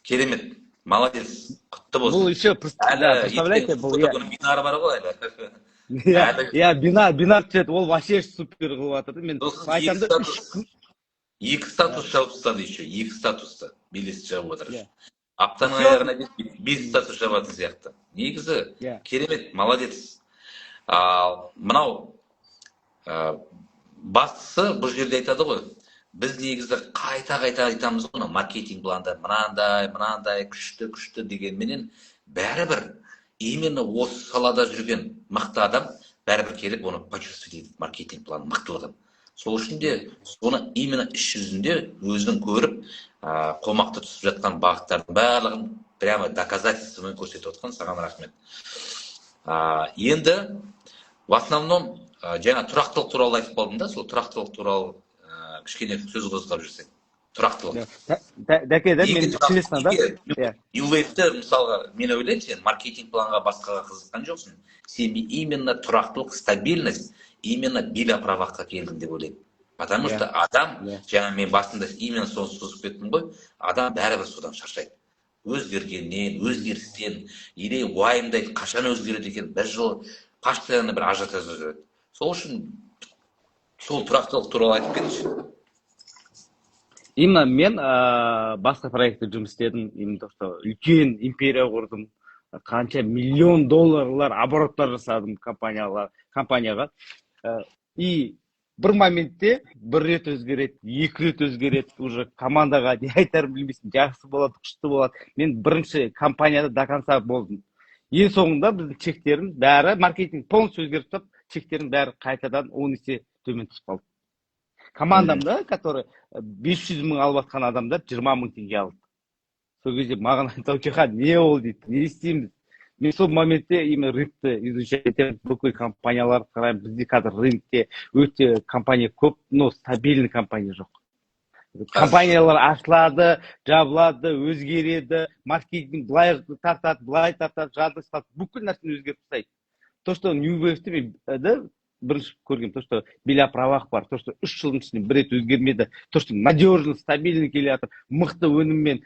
S1: Керемет. Молодец. Құтты болсын.
S2: Бұл еще, представляете, бұл
S1: бинар бар ғой әлі.
S2: Иә, бинар түседі, ол вообще супер қылып жатыр. Мен айтамды
S1: 2 статус жауып тастады еще, 2 статусты белес жауып отыр. Аптаның аяғына дейін 5 статус жабатын сияқты. Негізі керемет, молодец. Мынау бастысы бұл жерде айтады ғой. Біз негізі қайта айтамыз ғой, маркетинг планда мынандай күшті дегенменен бәрібір именно осы салада жүрген мықты адам бәрібір керек оны почувствовать етеді маркетинг план мықтылығын. Сол үшін де соны именно іс жүзінде өзінің көріп, қомақты түсіп жатқан бағыттардың барлығын прямо доказательствомен көрсетіп отқан, саған рахмет. Енді в основном жаңа тұрақтылық туралы айтып қалдым да, сол тұрақтылық туралы кішкене сөз қозғап жүрсек. Тұрақтылық.
S2: Дәке, мен честно, да?
S1: New Wave-ті, мысалға, мен ойлаймын, сен маркетинг планға басқаға қызыққан жоқсың. Сен именно тұрақтылық, стабильность, именно билоправаққа келдің деп ойлаймын. Потому что адам, жаңа мен басында именно соны созып кеттім ғой, адам бәрібір содан шаршайды. Өзгергеннен, өзгерістен, или уайымдайды, қашан өзгереді екен, бір жыл постоянно бір ажиотаж жүреді. Сол үшін сол тұрақтылық туралы айтып кетші.
S2: Именно мен басқа проектте жұмыс істедім, именно то, что үлкен империя құрдым, қанша миллион долларлар обороттар жасадым компанияға. И бір моментте бір рет өзгереді, 2 рет өзгереді, уже командаға не айтарын білмейсің, жақсы болады, күшті болады. Мен бірінші компанияда до конца болдым. Ең соңында біздің чектеріміз бәрі, маркетинг полностью өзгеріп тұрып, чектердің бәрі қайтадан 10 есе төмен түсіп қалды. Командамда, который 500 мың алып жатқан адамдар 20 мың теңге алды. Сол кезде маған Таукехан, не ол дейді, не істейміз? Мен сол моментте именно рынокты изучать етемін, бүкіл компаниялар қараймын, бізде қазір рынокте өте компания көп, но стабильный компания жоқ. Компаниялар ашылады, жабылады, өзгереді, маркетинг былай тартады, жадыстады, бүкіл нәрсені өзгеріп тастайды. То, что New Wave-те мен бірінші көргенмін, то, что билоправақ бар, то, что 3 жылдың ішінде бір рет өзгермеді, то, что надежный, стабильный келе жатыр, мықты өніммен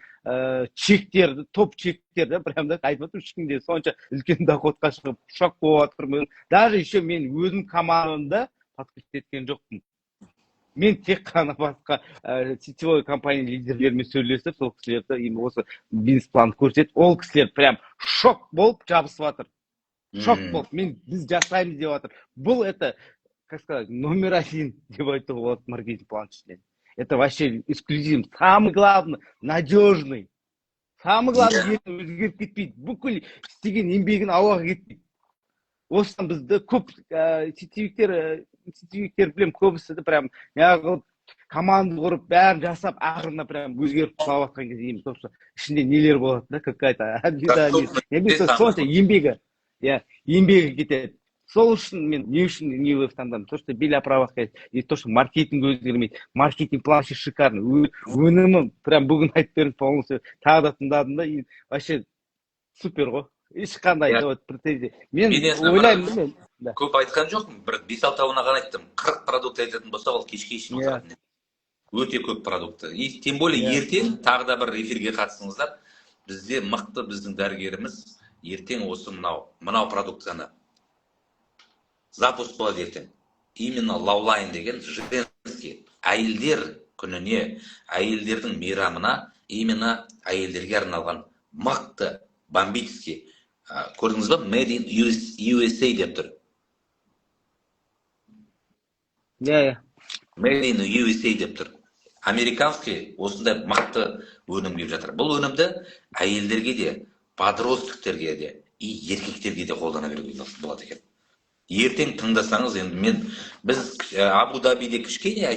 S2: чектерді, топ чектерді, прям да айтып отыр, 3 күнде сонша үлкен доходқа шығып, шок болып жатырмын. Даже еще мен өзім командамда подкаст еткен жоқпын. мен тек қана басқа сетевой компания лидерлерімен сөйлесіп, сол кісілерді осы бизнес планды көрсетіп, ол кісілер прям шок болып жабысып жатыр. Шок болып, біз жасаймыз деп жатыр. Бұл это, как сказать, номер один деп айтуға болады маркетинг план ішінен. Это вообще эксклюзив, самый главный, надежный. Самый главный, өзгеріп кетпейді. Бүкіл істеген еңбегін ауаға кетпейді. Осыдан бізді көп сетевиктер білем, көбісі прям команда құрып, бәрін жасап, ақырында прям өзгеріп құлап жатқан кезде деймін. Собственно, ішінде нелер болады да, какая-то сонша еңбегі кетеді. Сол үшін мен не үшін New Wave таңдадым? То, что били о правах, и то, что маркетинг өзгермейді. Маркетинг план шикарный. Өнімі прям бүгін айтып бердім полностью. Тағы да тыңдадым да, и вообще супер ғой. Ешқандай претензия. Мен ойлаймын.
S1: Көп айтқан жоқпын, бір 5-6-ына ғана айттым. 40 продукт айтатын болса, ол кешке шейін отыратын. Өте көп продукты. И тем более ертең тағы да бір эфирге қатысыңыздар. Бізде мықты біздің дәрігеріміз ертең осы мынау продукцияны запуск болады ертең. Именно Лаулайн деген женский әйелдер күніне, әйелдердің мейрамына, именно әйелдерге арналған мықты бомбический, көрдіңіз ба, Made in USA деп тұр. Made in USA деп тұр. Американский осындай мықты өнім деп жатыр. Бұл өнімді әйелдерге де, подростоктерге де, и еркектерге де қолдана беруге болады екен. Ертең тыңдасаңыз, енді біз Абу Дабиде кішкене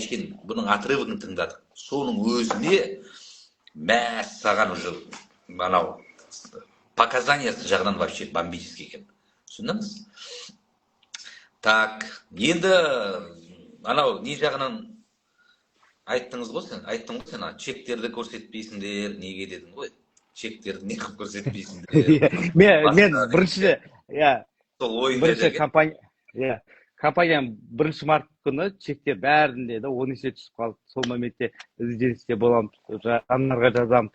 S1: бұның отрывогын тыңдадық. Соның өзінде саған уже показаниясы жағынан вообще бомбический екен. Түсіндіңіз? Так, енді не жағынан айттыңыз ғой сен, чектерді көрсетпейсіңдер, неге дедің ғой? Чектерді не қып көрсетпейсіңдер?
S2: Мен бірінші компанияның 1 март күні чектер бәрінде 10 есе түсіп қалды. Сол моменте ізденісте боламын, жаннарға жазамын,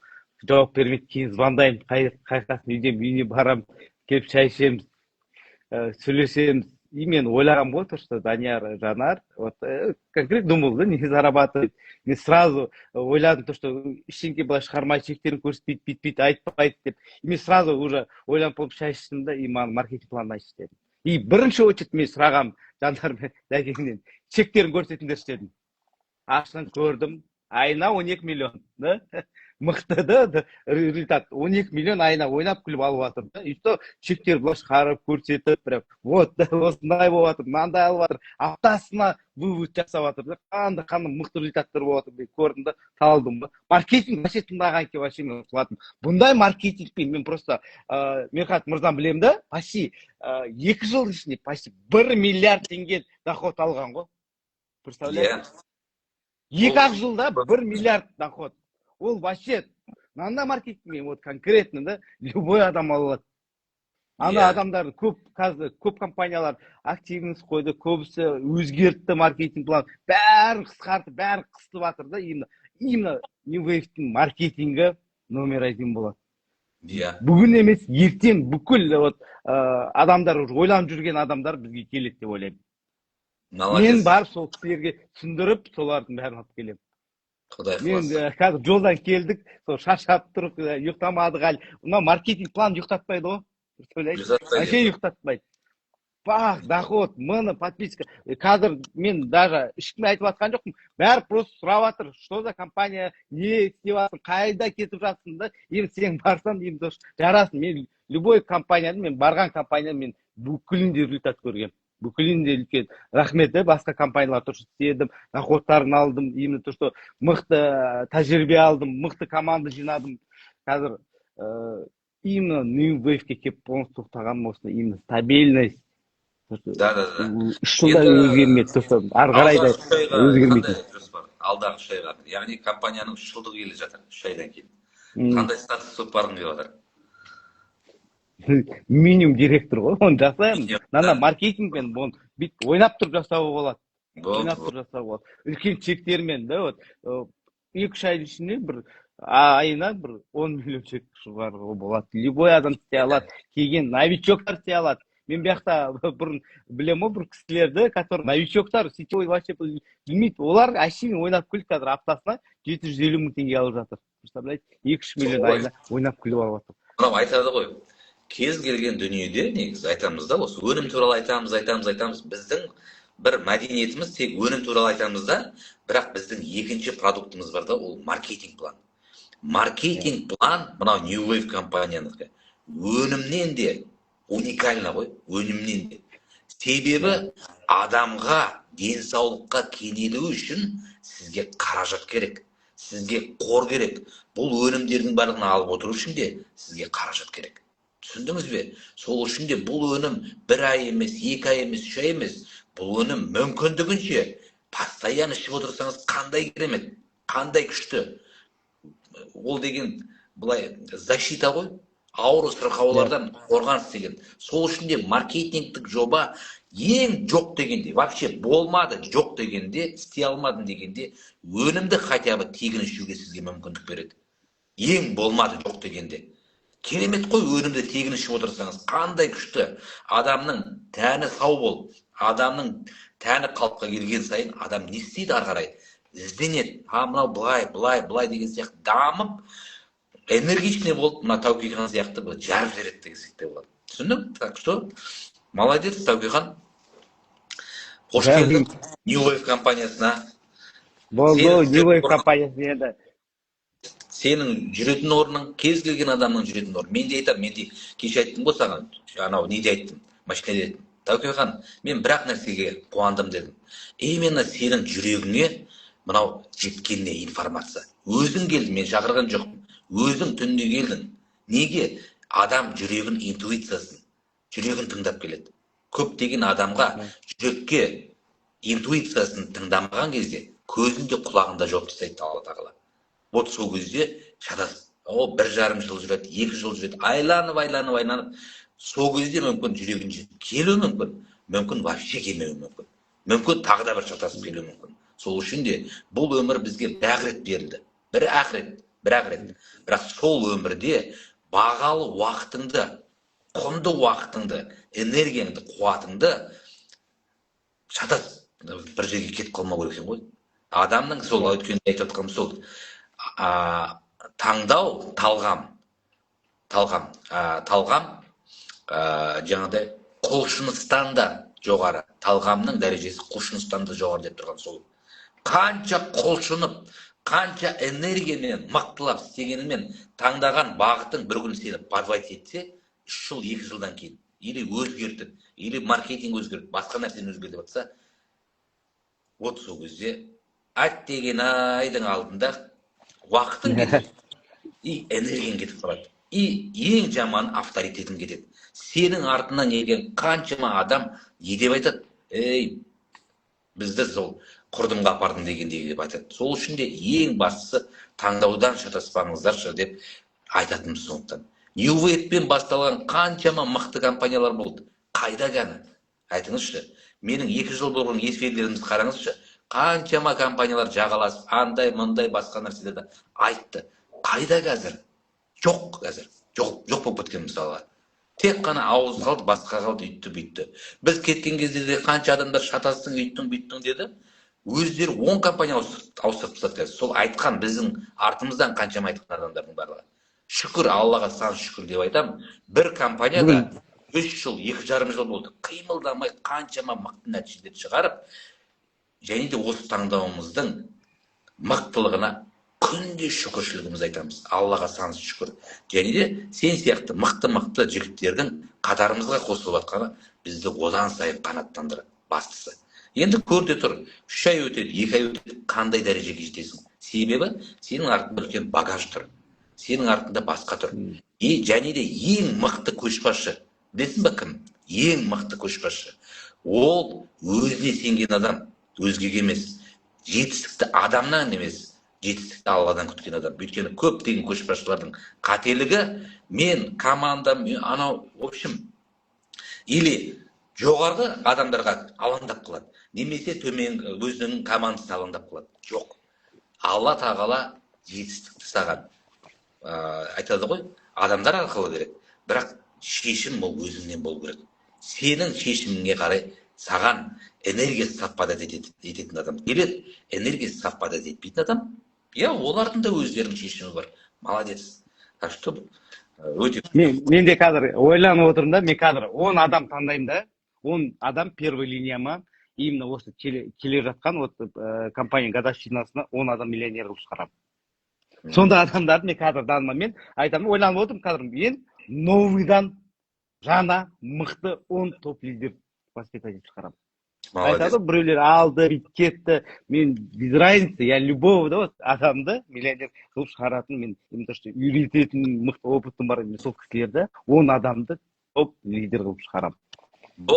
S2: жауап бермейді, кейін звондаймын, қайқасын үйіне барам, келіп шай ішеміз, сөйлесеміз. И мен ойлағам ғой, то, что Данияр, Жанар, конкретно думал, да, не зарабатывает. Мен сразу ойладым, то, что ештеңке былай шығармай, чектерін көрсетпейді, бүйтпейді, айтпайды деп. Мен сразу уже ойланып болып шай іштім да, и маған маркетинг планын айтшы дедім. И бірінші очередь мен сұрағам Жандар мен Дәкеңнен, чектерін көрсетіңдерші дедім. Ашынан көрдім, айына 12 миллион, да? Мықты да, результат. 12 миллион айына ойнап күліп алып жатыр да. И что чектер былай шығарып көрсетіп, прям вот осындай болып жатыр, мынандай алып жатыр, аптасына вывод жасап жатыр да. Қандай мықты результаттар болып жатыр деп көрдім да, салдым ба. Маркетинг вообще тыңдаған ке вообще мен қуатым. Бұндай маркетингпен мен просто Мерхат мырзаны білемін да, почти 2 жыл ішінде почти 1 миллиард теңге доход алған ғой. Представляете? 2 жылда 1 миллиард доход. Ол вообще, мында маркетингмен, вот конкретно, да, любой адам алады. Ана адамдар көп компаниялар активность қойды, көбісі өзгертті маркетинг план, бәрін қысқартып, бәрін қысып жатыр да, именно New Wave'тің маркетингі номер 1 болады. Бүгін емес, ертең бүкіл адамдар, ойланып жүрген адамдар бізге келеді деп ойлаймын. Мен барып сол кісілерге түсіндіріп, солардың бәрін алып келемін. Мен қазір жолдан келдік, шаршап тұрып, ұйықтамадық әлі. Мына маркетинг план ұйықтатпайды ғой. Вообще ұйықтатпайды. Бақ, доход, мыны, подписка. Қазір мен даже ешкім айтып жатқан жоқпын. Бәрі просто сұрап жатыр, что за компания, не істеп жатыр, қайда кетіп жатсың да, енді сен барсам, енді жарасын. Мен любой компанияны, мен барған компанияны мен бүкілінде результат көргем. Бүкілінде үлкен рахмет, басқа компаниялар тұршы істедім, доходтарын алдым, именно то, что мықты тәжірибе алдым, мықты команда жинадым. Қазір именно New Wave-ке кеп полностью тоқтағаным осыны, именно стабильность.
S1: Да.
S2: Жылда өзгермейді, ары қарай да өзгермейді.
S1: Алдағы 3 айға, яғни компанияның 3 жылдығы келе жатыр, 3 айдан кейін. Қандай статус барғың келіп жатыр?
S2: Минимум директор ғой, оны жасаймын. Нана маркетингпен бүйтіп ойнап тұрып жасауға болады. Ойнап тұрып жасауға болады. Үлкен чектермен, да, 2-3 айдың ішінде бір айына 10 миллион чек шығаруға болады. Любой адам істей алады. Келген новичоктар істей алады. мен бияқта бұрын білем ғой бір кісілерді, который новичоктар, сетевой вообще білмейді. Олар әшейін ойнап күлді, қазір аптасына 750 мың теңге алып жатыр. Представляете? 2-3 миллион айына ойнап күліп алып жатыр.
S1: Мынау айтады ғой, кез келген дүниеде негізі айтамыз да, осы өнім туралы айтамыз. Біздің бір мәдениетіміз тек өнім туралы айтамыз да, бірақ біздің екінші продуктымыз бар да, ол маркетинг план. Маркетинг план мынау New Wave компанияныкі. Өнімнен де уникально ғой, өнімнен де. Себебі адамға, денсаулыққа кенелу үшін сізге қаражат керек, сізге қор керек. Бұл өнімдердің барлығын алып отыру үшін де сізге қаражат керек. Түсіндіңіз бе? Сол үшін де бұл өнім 1 ай емес, 2 ай емес, 3 ай емес. Бұл өнім мүмкіндігінше постоянно ішіп отырсаңыз қандай керемет, қандай күшті. Ол деген былай защита ғой, ауру сырқаулардан қорғаныс деген. Сол үшін де маркетингтік жоба ең жоқ дегенде, вообще болмады, жоқ дегенде, істей алмадым дегенде, өнімді хотя бы тегін ішуге сізге мүмкіндік береді. Ең болмады, жоқ дегенде. Керемет қой, өнімді тегін ішіп отырсаңыз, қандай күшті. Адамның тәні сау бол, адамның тәні қалыпқа келген сайын, адам не істейді ары қарай? Ізденеді. Мынау былай деген сияқты дамып, энергичный болып, мына Тәукехан сияқты жарып жібереді деген сияқты болады. Түсіндің? Так что, молодец, Тәукехан. Қош келдің New Wave компаниясына.
S2: Болды, New Wave компаниясына енді.
S1: Сенің жүретін орның, кез келген адамның жүретін орны. Мен де айтам, мен де кеше айттым ғой саған, анау неде айттым, машинада айттым. Тәукехан, мен бірақ нәрсеге қуандым дедім. Именно сенің жүрегіңе мынау жеткеніне информация. Өзің келдің, мен шақырған жоқпын. Өзің түнде келдің. Неге? Адам жүрегін, интуициясын, жүрегін тыңдап келеді. Көптеген адамға жүрекке интуициясын тыңдамаған кезде көзінде құлағында жоқ тастайды Алла тағала. Вот сол кезде шатасып, 1,5 жыл жүреді, 2 жыл жүреді, айланып, сол кезде мүмкін жүрегін жетіп келуі мүмкін вообще келмеуі мүмкін. Мүмкін тағы да бір шатасып келуі мүмкін. Сол үшін де бұл өмір бізге бір ақырет берілді. Бір ақырет. Бірақ сол өмірде бағалы уақытыңды, құнды уақытыңды, энергияңды, қуатыңды шатас бір жерге кетіп қалмау керек екен ғой. Адамның сол өткенде айтып жатқаным сол таңдау, талғам жаңағыдай құлшыныстан да жоғары. Талғамның дәрежесі құлшыныстан да жоғары деп тұрған сол. Қанша құлшынып, қанша энергиямен, мықтылап істегенімен таңдаған бағытың бір күн сені подвайт етсе, 3 жыл, 2 жылдан кейін, или өзгертіп, или маркетинг өзгертіп, басқа нәрсені өзгертіп жатса, вот сол кезде айт деген айдың алдында уақытың кетеді, и энергияң кетіп қалады, и ең жаман авторитетің кетеді. Сенің артынан ерген қаншама адам не деп айтады? Ей, бізді сол құрдымға апардың дегендей деп айтады. Сол үшін де ең бастысы таңдаудан шатаспаңыздаршы деп айтатынымыз сондықтан. New Wave-пен басталған қаншама мықты компаниялар болды. Қайда гәні? Айтыңызшы. Менің 2 жыл бұрын есептерімізді қараңызшы. Қаншама компаниялар жағаласып, андай, мындай басқа нәрселерді айтты. Қайда қазір? Жоқ қазір. Жоқ болып кеткен мысалға. Тек қана ауыз қалды, басқа қалды, үйтті. Біз кеткен кезде де қанша адамдар шатастың, үйттің деді. Өздері 10 компания ауыстырып тастады. Сол айтқан біздің артымыздан қаншама айтқан адамдардың барлығы. Шүкір, Аллаға сан шүкір деп айтам. Бір компанияда 3 жыл, 2,5 жыл болды. Қимылдамай қаншама мықты нәтижелер шығарып, және де осы таңдауымыздың мықтылығына күнде шүкіршілігіміз айтамыз. Аллаға сан шүкір. Және де сен сияқты мықты жігіттердің қатарымызға қосылып жатқаны бізді одан сайын қанаттандырады, бастысы. Енді көрде тұр, 3 ай өтеді, 2 ай өтеді, қандай дәрежеге жетесің? Себебі сенің артында үлкен багаж тұр. Сенің артында басқа тұр. Және де ең мықты көшбасшы. Білесің ба кім? Ең мықты көшбасшы. Ол өзіне сенген адам, өзгеге емес. Жетістікті адамнан емес, жетістікті Алладан күткен адам. Өйткені көптеген көшбасшылардың қателігі мен командам, анау, в общем, или жоғарғы адамдарға алаңдап қалады. Немесе төмен өзінің командасына алаңдап қалады. Жоқ. Алла тағала жетістікті саған айтады ғой, адамдар арқылы береді. Бірақ шешім ол өзіңнен болу керек. сенің шешіміңе қарай саған энергиясы совпадать ететін адам келеді, энергиясы совпадать етпейтін адам, олардың да өздерінің шешімі бар. Молодец. Так что өте.
S2: Мен де қазір ойланып отырмын да, мен қазір 10 адам таңдаймын да, 10 адам первый линияма, именно осы келе жатқан компания годовщинасына 10 адам миллионер қылып шығарамын. Сонда адамдарды мен қазір данымен айтамын, ойланып отырмын қазір, мен новыйдан жаңа мықты 10 топ лидер воспитать етіп шығарамын. Айтады, біреулер алды, кетті, мен без разницы, я любого да адамды миллионер қылып шығаратын, мен именно что үйрететін мықты опытым бар, мен сол кісілерді 10 адамды топ лидер қылып шығарамын.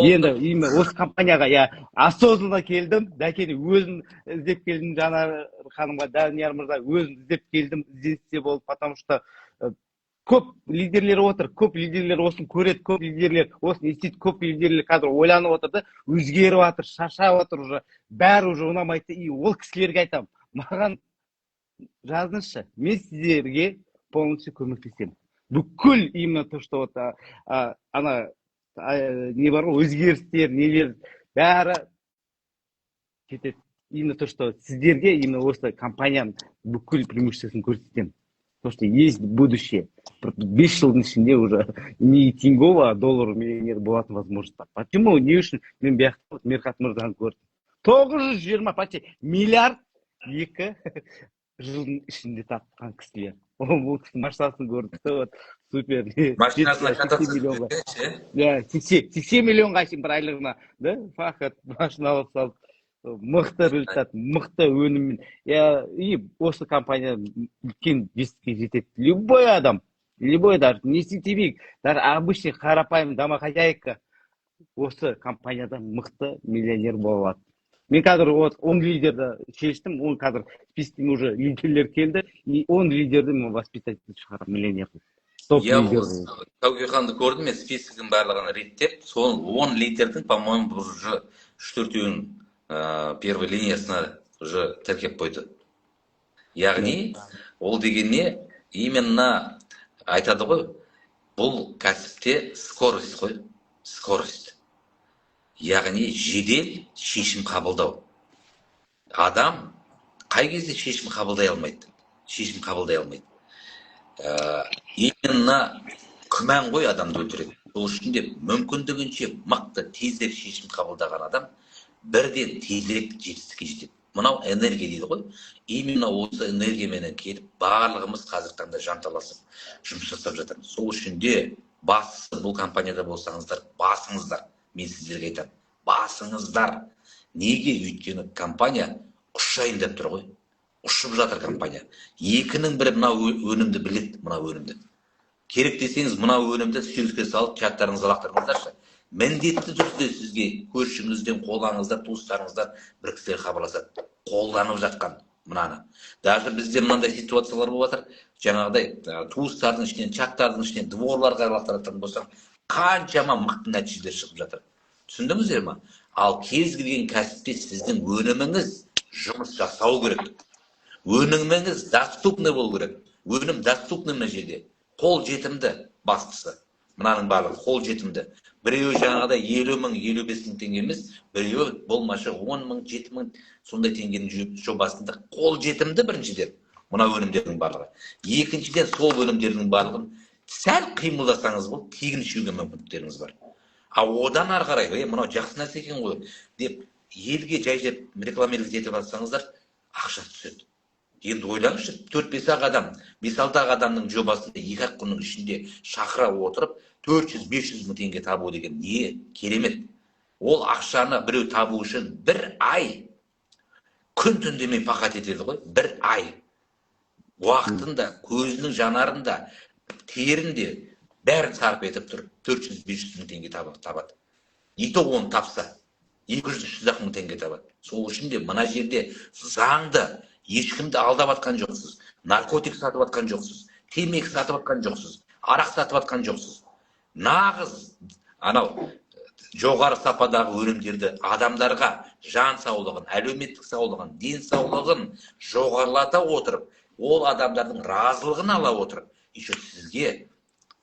S2: Енді именно осы компанияға осознанно келдім, дәкені өзім іздеп келдім, жаңа ханымға, Данияр мырза, өзім іздеп келдім, ізденсе болды, потому что көп лидерлер отыр, көп лидерлер осын көреді, көп лидерлер осын естейді, көп лидерлер қазір ойланып отырды, өзгеріп жатыр, шаршап отыр уже, бәрі уже ұнамайды. И ол кісілерге айтамын, маған жазыңызшы, мен сіздерге полностью көмектесемін. Бүкіл именно то, что ана не бар ғой, өзгерістер, нелер, бәрі кетеді. Именно то, что сіздерге именно осы компанияның бүкіл преимуществосын көрсетемін. То, что есть будущее. 5 жылдың ішінде уже не тингово, а доллар миллионер болатын возможность бар. Почему? Не үшін мен бияқты Мерхат мырзаны көрдім. 920 почти миллиард 2 жылдың ішінде тапқан кісілер. Бұл кісі машинасын көрді. Супер.
S1: Машинасына
S2: 80 миллионға шейін бір айлығына, да? Фақат машина алып салып. Мықты результат, мықты өніммен. И осы компания үлкен жетістікке жетеді. Любой адам, любой даже не сетевик, даже обычный қарапайым домохозяйка осы компанияда мықты миллионер болады. Мен қазір 10 лидерді шештім, 10 қазір спискіме уже лидерлер келді, и 10 лидерді мен воспитать етіп шығарамын миллионер.
S1: Таугерханды көрдім, мен спискігін барлығын реттеп, сол 10 лидердің, по-моему, уже 4-еуін первый линиясына уже тіркеп қойды. Яғни, ол дегенне именно айтады ғой, бұл кәсіпте скорость қой, скорость. Яғни, жедел шешім қабылдау. Адам қай кезде шешім қабылдай алмайды. Именно күмән ғой адамды өлтіреді. Сол үшін де мүмкіндігінше мықты тезірек шешім қабылдаған адам бірден тезірек жетістікке жетеді. Мынау энергия дейді ғой. Именно осы энергиямен келіп, барлығымыз қазір таңда жанталасып жұмыс жасап жатырмыз. Сол үшін де бастысы бұл компанияда болсаңыздар, басыңыздар. Мен сіздерге айтамын, басыңыздар. Неге? Өйткені компания ұшайын деп тұр ғой. Ұшып жатыр компания. Екінің бірі мынау өнімді біледі, мынау өнімді. Керек десеңіз, мынау өнімді суретке салып, чаттарыңызға лақтырыңыздаршы. Міндетті түрде сізге көршіңізден, қолаңыздан, туыстарыңыздан бір кісілер хабарласады. Қолданып жатқан мынаны. Даже бізде мынандай ситуациялар болып жатыр. Жаңағыдай туыстардың ішінен, чаттардың ішінен, дворларға лақтыратын болсаң, қаншама мықты нәтижелер шығып жатыр. Түсіндіңіздер ме? Ал кез келген кәсіпте сіздің өніміңіз жұмыс жасау керек. Өніміңіз доступны болу керек. Өнім доступны мына жерде. Қол жетімді бастысы. Мынаның барлығы қол жетімді. Біреуі жаңағыда 50 мың, 55 мың теңге емес, біреуі болмашы 10 мың, 7 мың сондай теңгенің жобасында қол жетімді біріншіден. Мына өнімдердің барлығы. Екіншіден сол өнімдердің барлығын сәл қимылдасаңыз бұл, тегін ішуге мүмкіндіктеріңіз бар. Ал одан ары қарай, мынау жақсы нәрсе екен ғой деп елге жай-жай рекламировать етіп жатсаңыздар, ақша түседі. Енді ойлаңызшы, 4-5 адам, 5-6 адамның жобасында 2 күннің ішінде шақыра отырып, 400-500 мың теңге табу деген не керемет. Ол ақшаны біреу табу үшін 1 ай күн түн демей пақат етеді ғой, 1 ай. Уақытында, көзінің жанарында, терінде бәрін сарп етіп тұр, 400-500 мың теңге табады. И то оны тапса, 200-300 мың теңге табады. Сол үшін де мына жерде заңды ешкімді алдап атқан жоқсыз, наркотик сатып атқан жоқсыз, темекі сатып атқан жоқсыз, арақ сатып атқан жоқсыз. Нағыз анау жоғары сападағы өнімдерді адамдарға жан саулығын, әлеуметтік саулығын, ден саулығын жоғарылата отырып, ол адамдардың разылығын ала отырып, еще сізге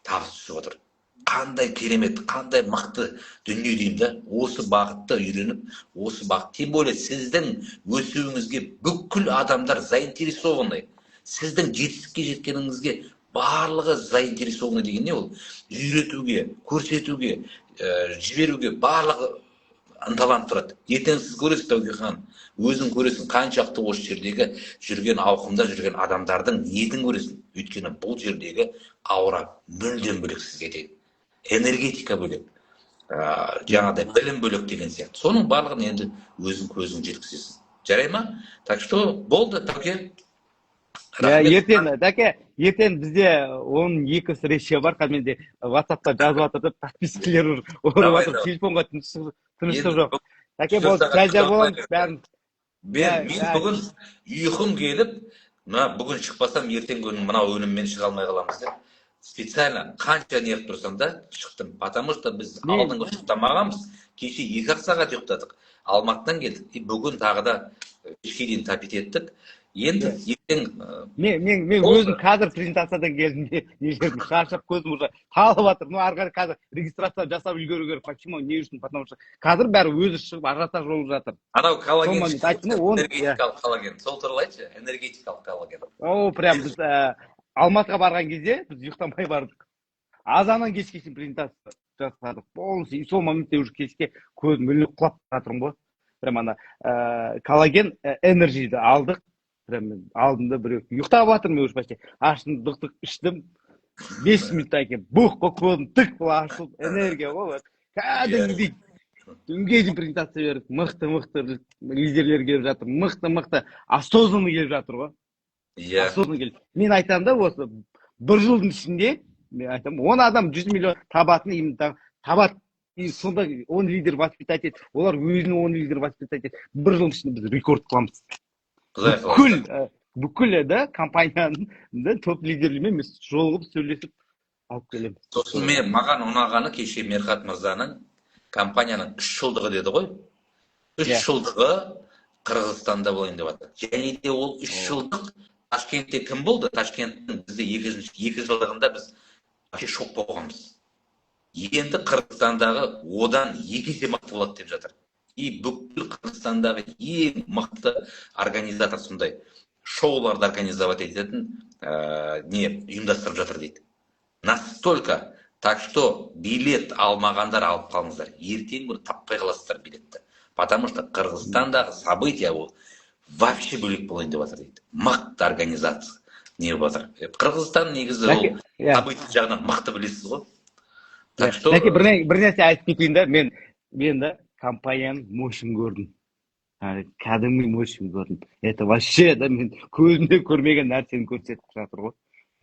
S1: табыс түсіп отыр. қандай керемет, қандай мықты дүние деймін да. Осы бағытта үйреніп, осы бағыт. Тем более сіздің өсуіңізге бүкіл адамдар заинтересованы. Сіздің жетістікке жеткеніңізге барлығы заинтересованы деген не ол? Үйретуге, көрсетуге, жіберуге барлығы ынталанып тұрады. Ертең сіз көресіз, Тәукехан, өзің көресің, қаншақты осы жердегі жүрген, ауқымда жүрген адамдардың ниетін көресің. Өйткені бұл жердегі аура мүлдем бөлек сізге де. Энергетика бөлек, жаңағыдай білім бөлек деген сияқты. Соның барлығын енді өзің көзің жеткізесің. Жарай ма? Так что болды, Тәуке.
S2: Ертең, Тәке, ертең бізде оның екі встреча бар, менде WhatsApp'та жазып жатыр деп, подпискалар орып жатыр, телефонға тыныштық жоқ. Тәке, болды, сәлде боламыз, бәрін.
S1: Мен бүгін ұйқым келіп, бүгін шықпасам, ертең күні мынау өніммен шыға алмай қаламыз деп. Специально қанша неғып тұрсам да шықтым. Потому что біз алдыңғы ұйықтамағанбыз. Кеше 2 сағат ұйықтадық. Алматыдан келдік. Бүгін тағы да кешке дейін тапит еттік. Енді ертең
S2: мен өзім қазір презентациядан келдім де, нелердің шаршап көзім уже талып жатыр. Ары қарай қазір регистрация жасап үлгеру керек. Почему? Не үшін? Потому что қазір бәрі өзі шығып ажиотаж болып жатыр.
S1: Анау коллаген, энергетикалық коллаген. Сол туралы айтшы, энергетикалық коллаген.
S2: О, прям біз Алматыға барған кезде біз ұйықтамай бардық. Азаннан кешке шейін презентация жасадық. Полностью. И сол моментте уже кешке көзім мүлде құлап жатырмын ғой. Прям ана коллаген энержиді алдық. Прям алдымда біреу ұйықтап жатырмын, мен уже почти аштым, дықтық іштім. 5 минуттан кейін бух көзім тік былай ашылып, энергия ғой. Кәдімгідей түнге дейін презентация бердік. Мықты лидерлер келіп жатыр. Мықты осознанно келіп жатыр ғой. Осознанно келіп. Мен айтамын да, осы 1 жылдың ішінде мен айтамын, 10 адам 100 миллион табатын, именно табат. И сонда 10 лидер воспитать етіп, олар өзіне 10 лидер воспитать етіп, 1 жылдың ішінде біз рекорд қыламыз. Бүкіл компанияның топ лидерлерімен біз жолығып сөйлесіп алып келеміз.
S1: Сосын маған ұнағаны кеше Мерхат мырзаның компанияның 3 жылдығы деді ғой. 3 жылдығы Қырғызстанда болайын деп жатыр. Және де ол 3 жылдық Ташкентте кім болды? Ташкенттің бізде 2 жылдығында біз шок болғанбыз. Енді Қырғызстандағы одан 2 есе мықты болады деп жатыр. И бүкіл Қырғызстандағы ең мықты организатор сондай шоуларды организовать ететін ұйымдастырып жатыр дейді. Настолько. Так что билет алмағандар алып қалыңыздар. Ертең күні таппай қаласыздар билетті. Потому что Қырғызстандағы события ол вообще бөлек болайын деп жатыр дейді. Мықты организация не жатыр. Қырғызстан негізі ол события жағынан мықты білесіз ғой. Так что
S2: бір нәрсе айтып кетейін да, мен да компанияның мощын көрдім. Кәдімгі мощын көрдім. Это вообще да, мен көзімде көрмеген нәрсені көрсетіп жатыр ғой.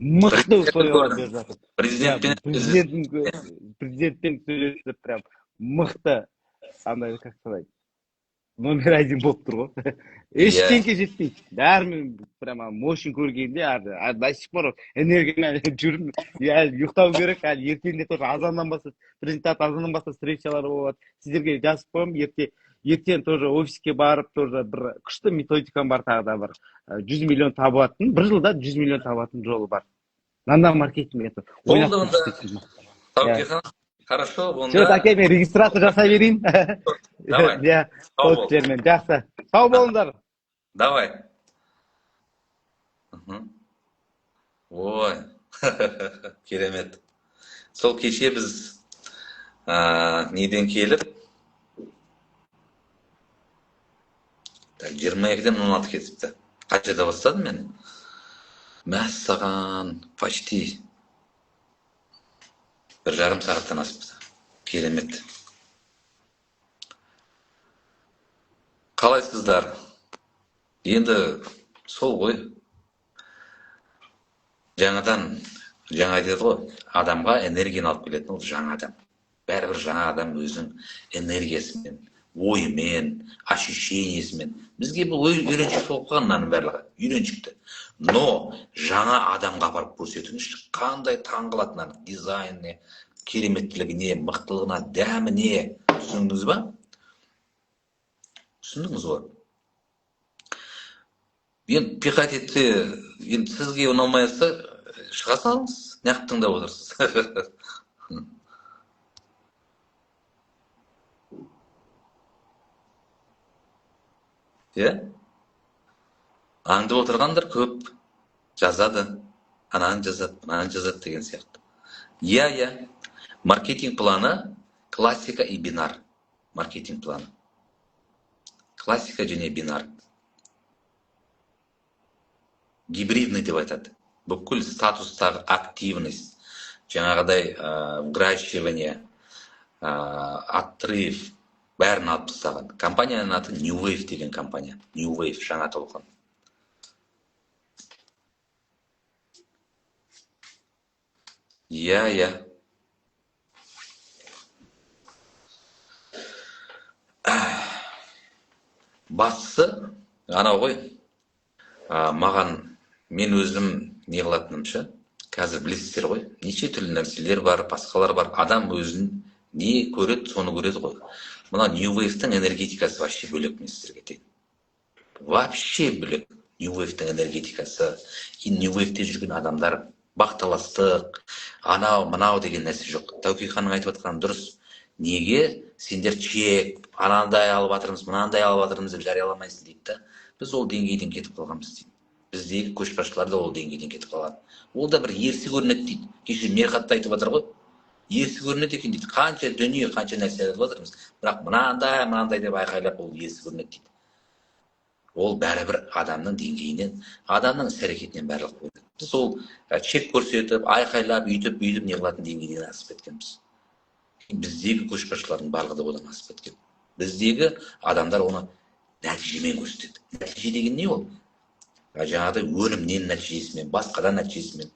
S2: Мықты сойлар беріп жатыр. Президентпен сөйлесіп, прям мықты, андай, как сказать, номер 1 болып тұр ғой. Ештеңке жетпейді. Бәрімен прямо мощын көргенде, до сих пор энергиямен жүрмін. Ұйықтау керек, ертеңде тоже азаннан бастап, презентация азаннан бастап встречалар болады. Сіздерге жазып қойым, ертең тоже офиске барып, тоже бір күшті методикам бар, тағы да бар. 100 миллион табатын, 1 жылда 100 миллион табатын жолы бар. Нанда маркетинг это.
S1: Болды онда. Тәукехан, хорошо, онда.
S2: Все, Тәке, мен регистрация жасай берейін.
S1: Давай.
S2: Жақсы. Сау болыңдар.
S1: Давай. Ой, керемет. Сол кеше біз неден келіп, 22-ден 16 кетіпті. Қаншада бастадым мен? Мәссаған, почти 1,5 сағаттан асыпты. Керемет. Қалайсыздар? Енді сол ғой. Жаңа айтады ғой, адамға энергияны алып келетін ол жаңа адам. Бәрібір жаңа адам өзінің энергиясымен, ойымен, ощущениесімен. Бізге бұл үйреншік болып қалған мынаның барлығы, үйреншікті. Но жаңа адамға апарып көрсетіңізші, қандай таңғалатынын, дизайніне, кереметтілігіне, мықтылығына, дәміне, түсіндіңіз ба? Түсіндіңіз ғой? Енді пиқат етсе, енді сізге ұнамайса, шыға салыңыз, неғып тыңдап отырсыз. иә, аңдып отырғандар көп, жазады, ананы жазады, мынаны жазады деген сияқты. Иә, маркетинг планы классика и бинар. Маркетинг планы классика және бинар, гибридный деп айтады. Бүкіл статустағы активность, жаңағыдай вграчивание, отрыв, бәрін алып тастаған. Компанияның аты New Wave деген компания. New Wave, жаңа толқын. Иә. Бастысы, анау ғой, маған, мен өзім не қылатынымша, қазір білесіздер ғой, неше түрлі нәрселер бар, басқалар бар. Адам өзін не көреді, соны көреді ғой. Мына New Wave-тің энергетикасы вообще бөлек, мен сіздерге айтайын. Вообще бөлек. New Wave-тің энергетикасы. New Wave-те жүрген адамдар бақталастық, анау, мынау деген нәрсе жоқ. Тәуке ханның айтып жатқаны дұрыс. Неге сендер чек, анандай алып жатырмыз, мынандай алып жатырмыз деп жарияламайсың дейді да. Біз ол деңгейден кетіп қалғанбыз дейді. Біздегі көшбасшылар да ол деңгейден кетіп қалған. Ол да бір ерсі көрінеді дейді. Кеше Мерхатта айтып жатыр ғой. Ерсі көрінеді екен дейді. Қанша дүние, қанша нәрсе айтып жатырмыз. Бірақ мынандай деп айқайлап ол ерсі көрінеді дейді. Ол бәрібір адамның деңгейінен, адамның іс-әрекетінен барлық көрінеді. Біз ол чек көрсетіп, айқайлап, үйтіп не қылатын деңгейден асып кеткенбіз. Біздегі көшбасшылардың барлығы да одан асып кеткен. Біздегі адамдар оны нәтижемен көрсетеді. Нәтиже деген не ол? Жаңағыдай өнімнен нәтижесімен, басқадан нәтижесімен,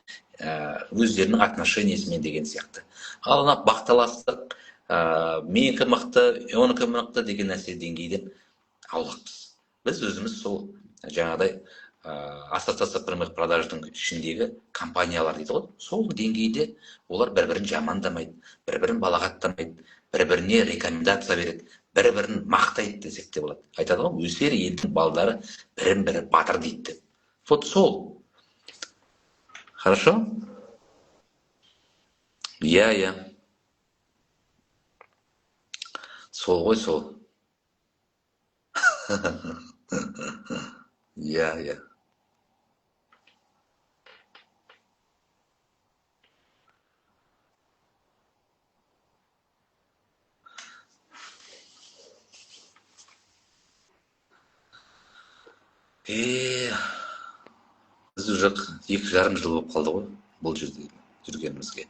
S1: өздерінің отношениесімен деген сияқты. Ал ана бақталастық, менікі мықты, оныкі мықты деген нәрсе деңгейден аулақпыз. Біз өзіміз сол жаңағыдай ассоциация прямых продаждың ішіндегі компаниялар дейді ғой, сол деңгейде олар бір-бірін жамандамайды, бір-бірін балағаттамайды, бір-біріне рекомендация береді, бір-бірін мақтайды десек те болады. Айтады ғой, өсер елдің балдары бірін-бірі батыр дейді. Вот сол. Хорошо? Иә. Сол ғой, сол. Иә. Біз уже 2,5 жыл болып қалды ғой бұл жерде жүргенімізге.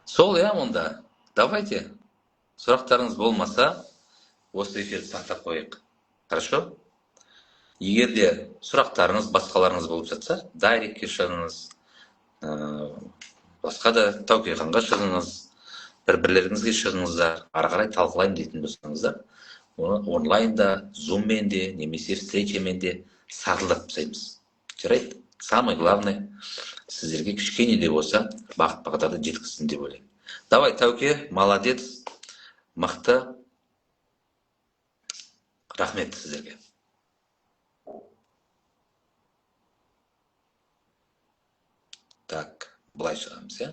S1: Сол, онда. Давайте. Сұрақтарыңыз болмаса, осы эфирді сақтап қойық. Хорошо? Егер де сұрақтарыңыз, басқаларыңыз болып жатса, дайректке шығыңыз, басқа да Тауке ханға шығыңыз, бір-бірлеріңізге шығыңыздар, ары қарай талқылайын дейтін болсаңыздар, оны онлайнда, зуммен де, немесе встречамен де сарылдап тастаймыз. Жарайды? Самое главное, сіздерге кішкене де болса бағыт-бағдарды жеткізсін деп ойлаймын. Давай, Тауке, молодец, мықты. Рахмет сіздерге. Так, былай шығамыз,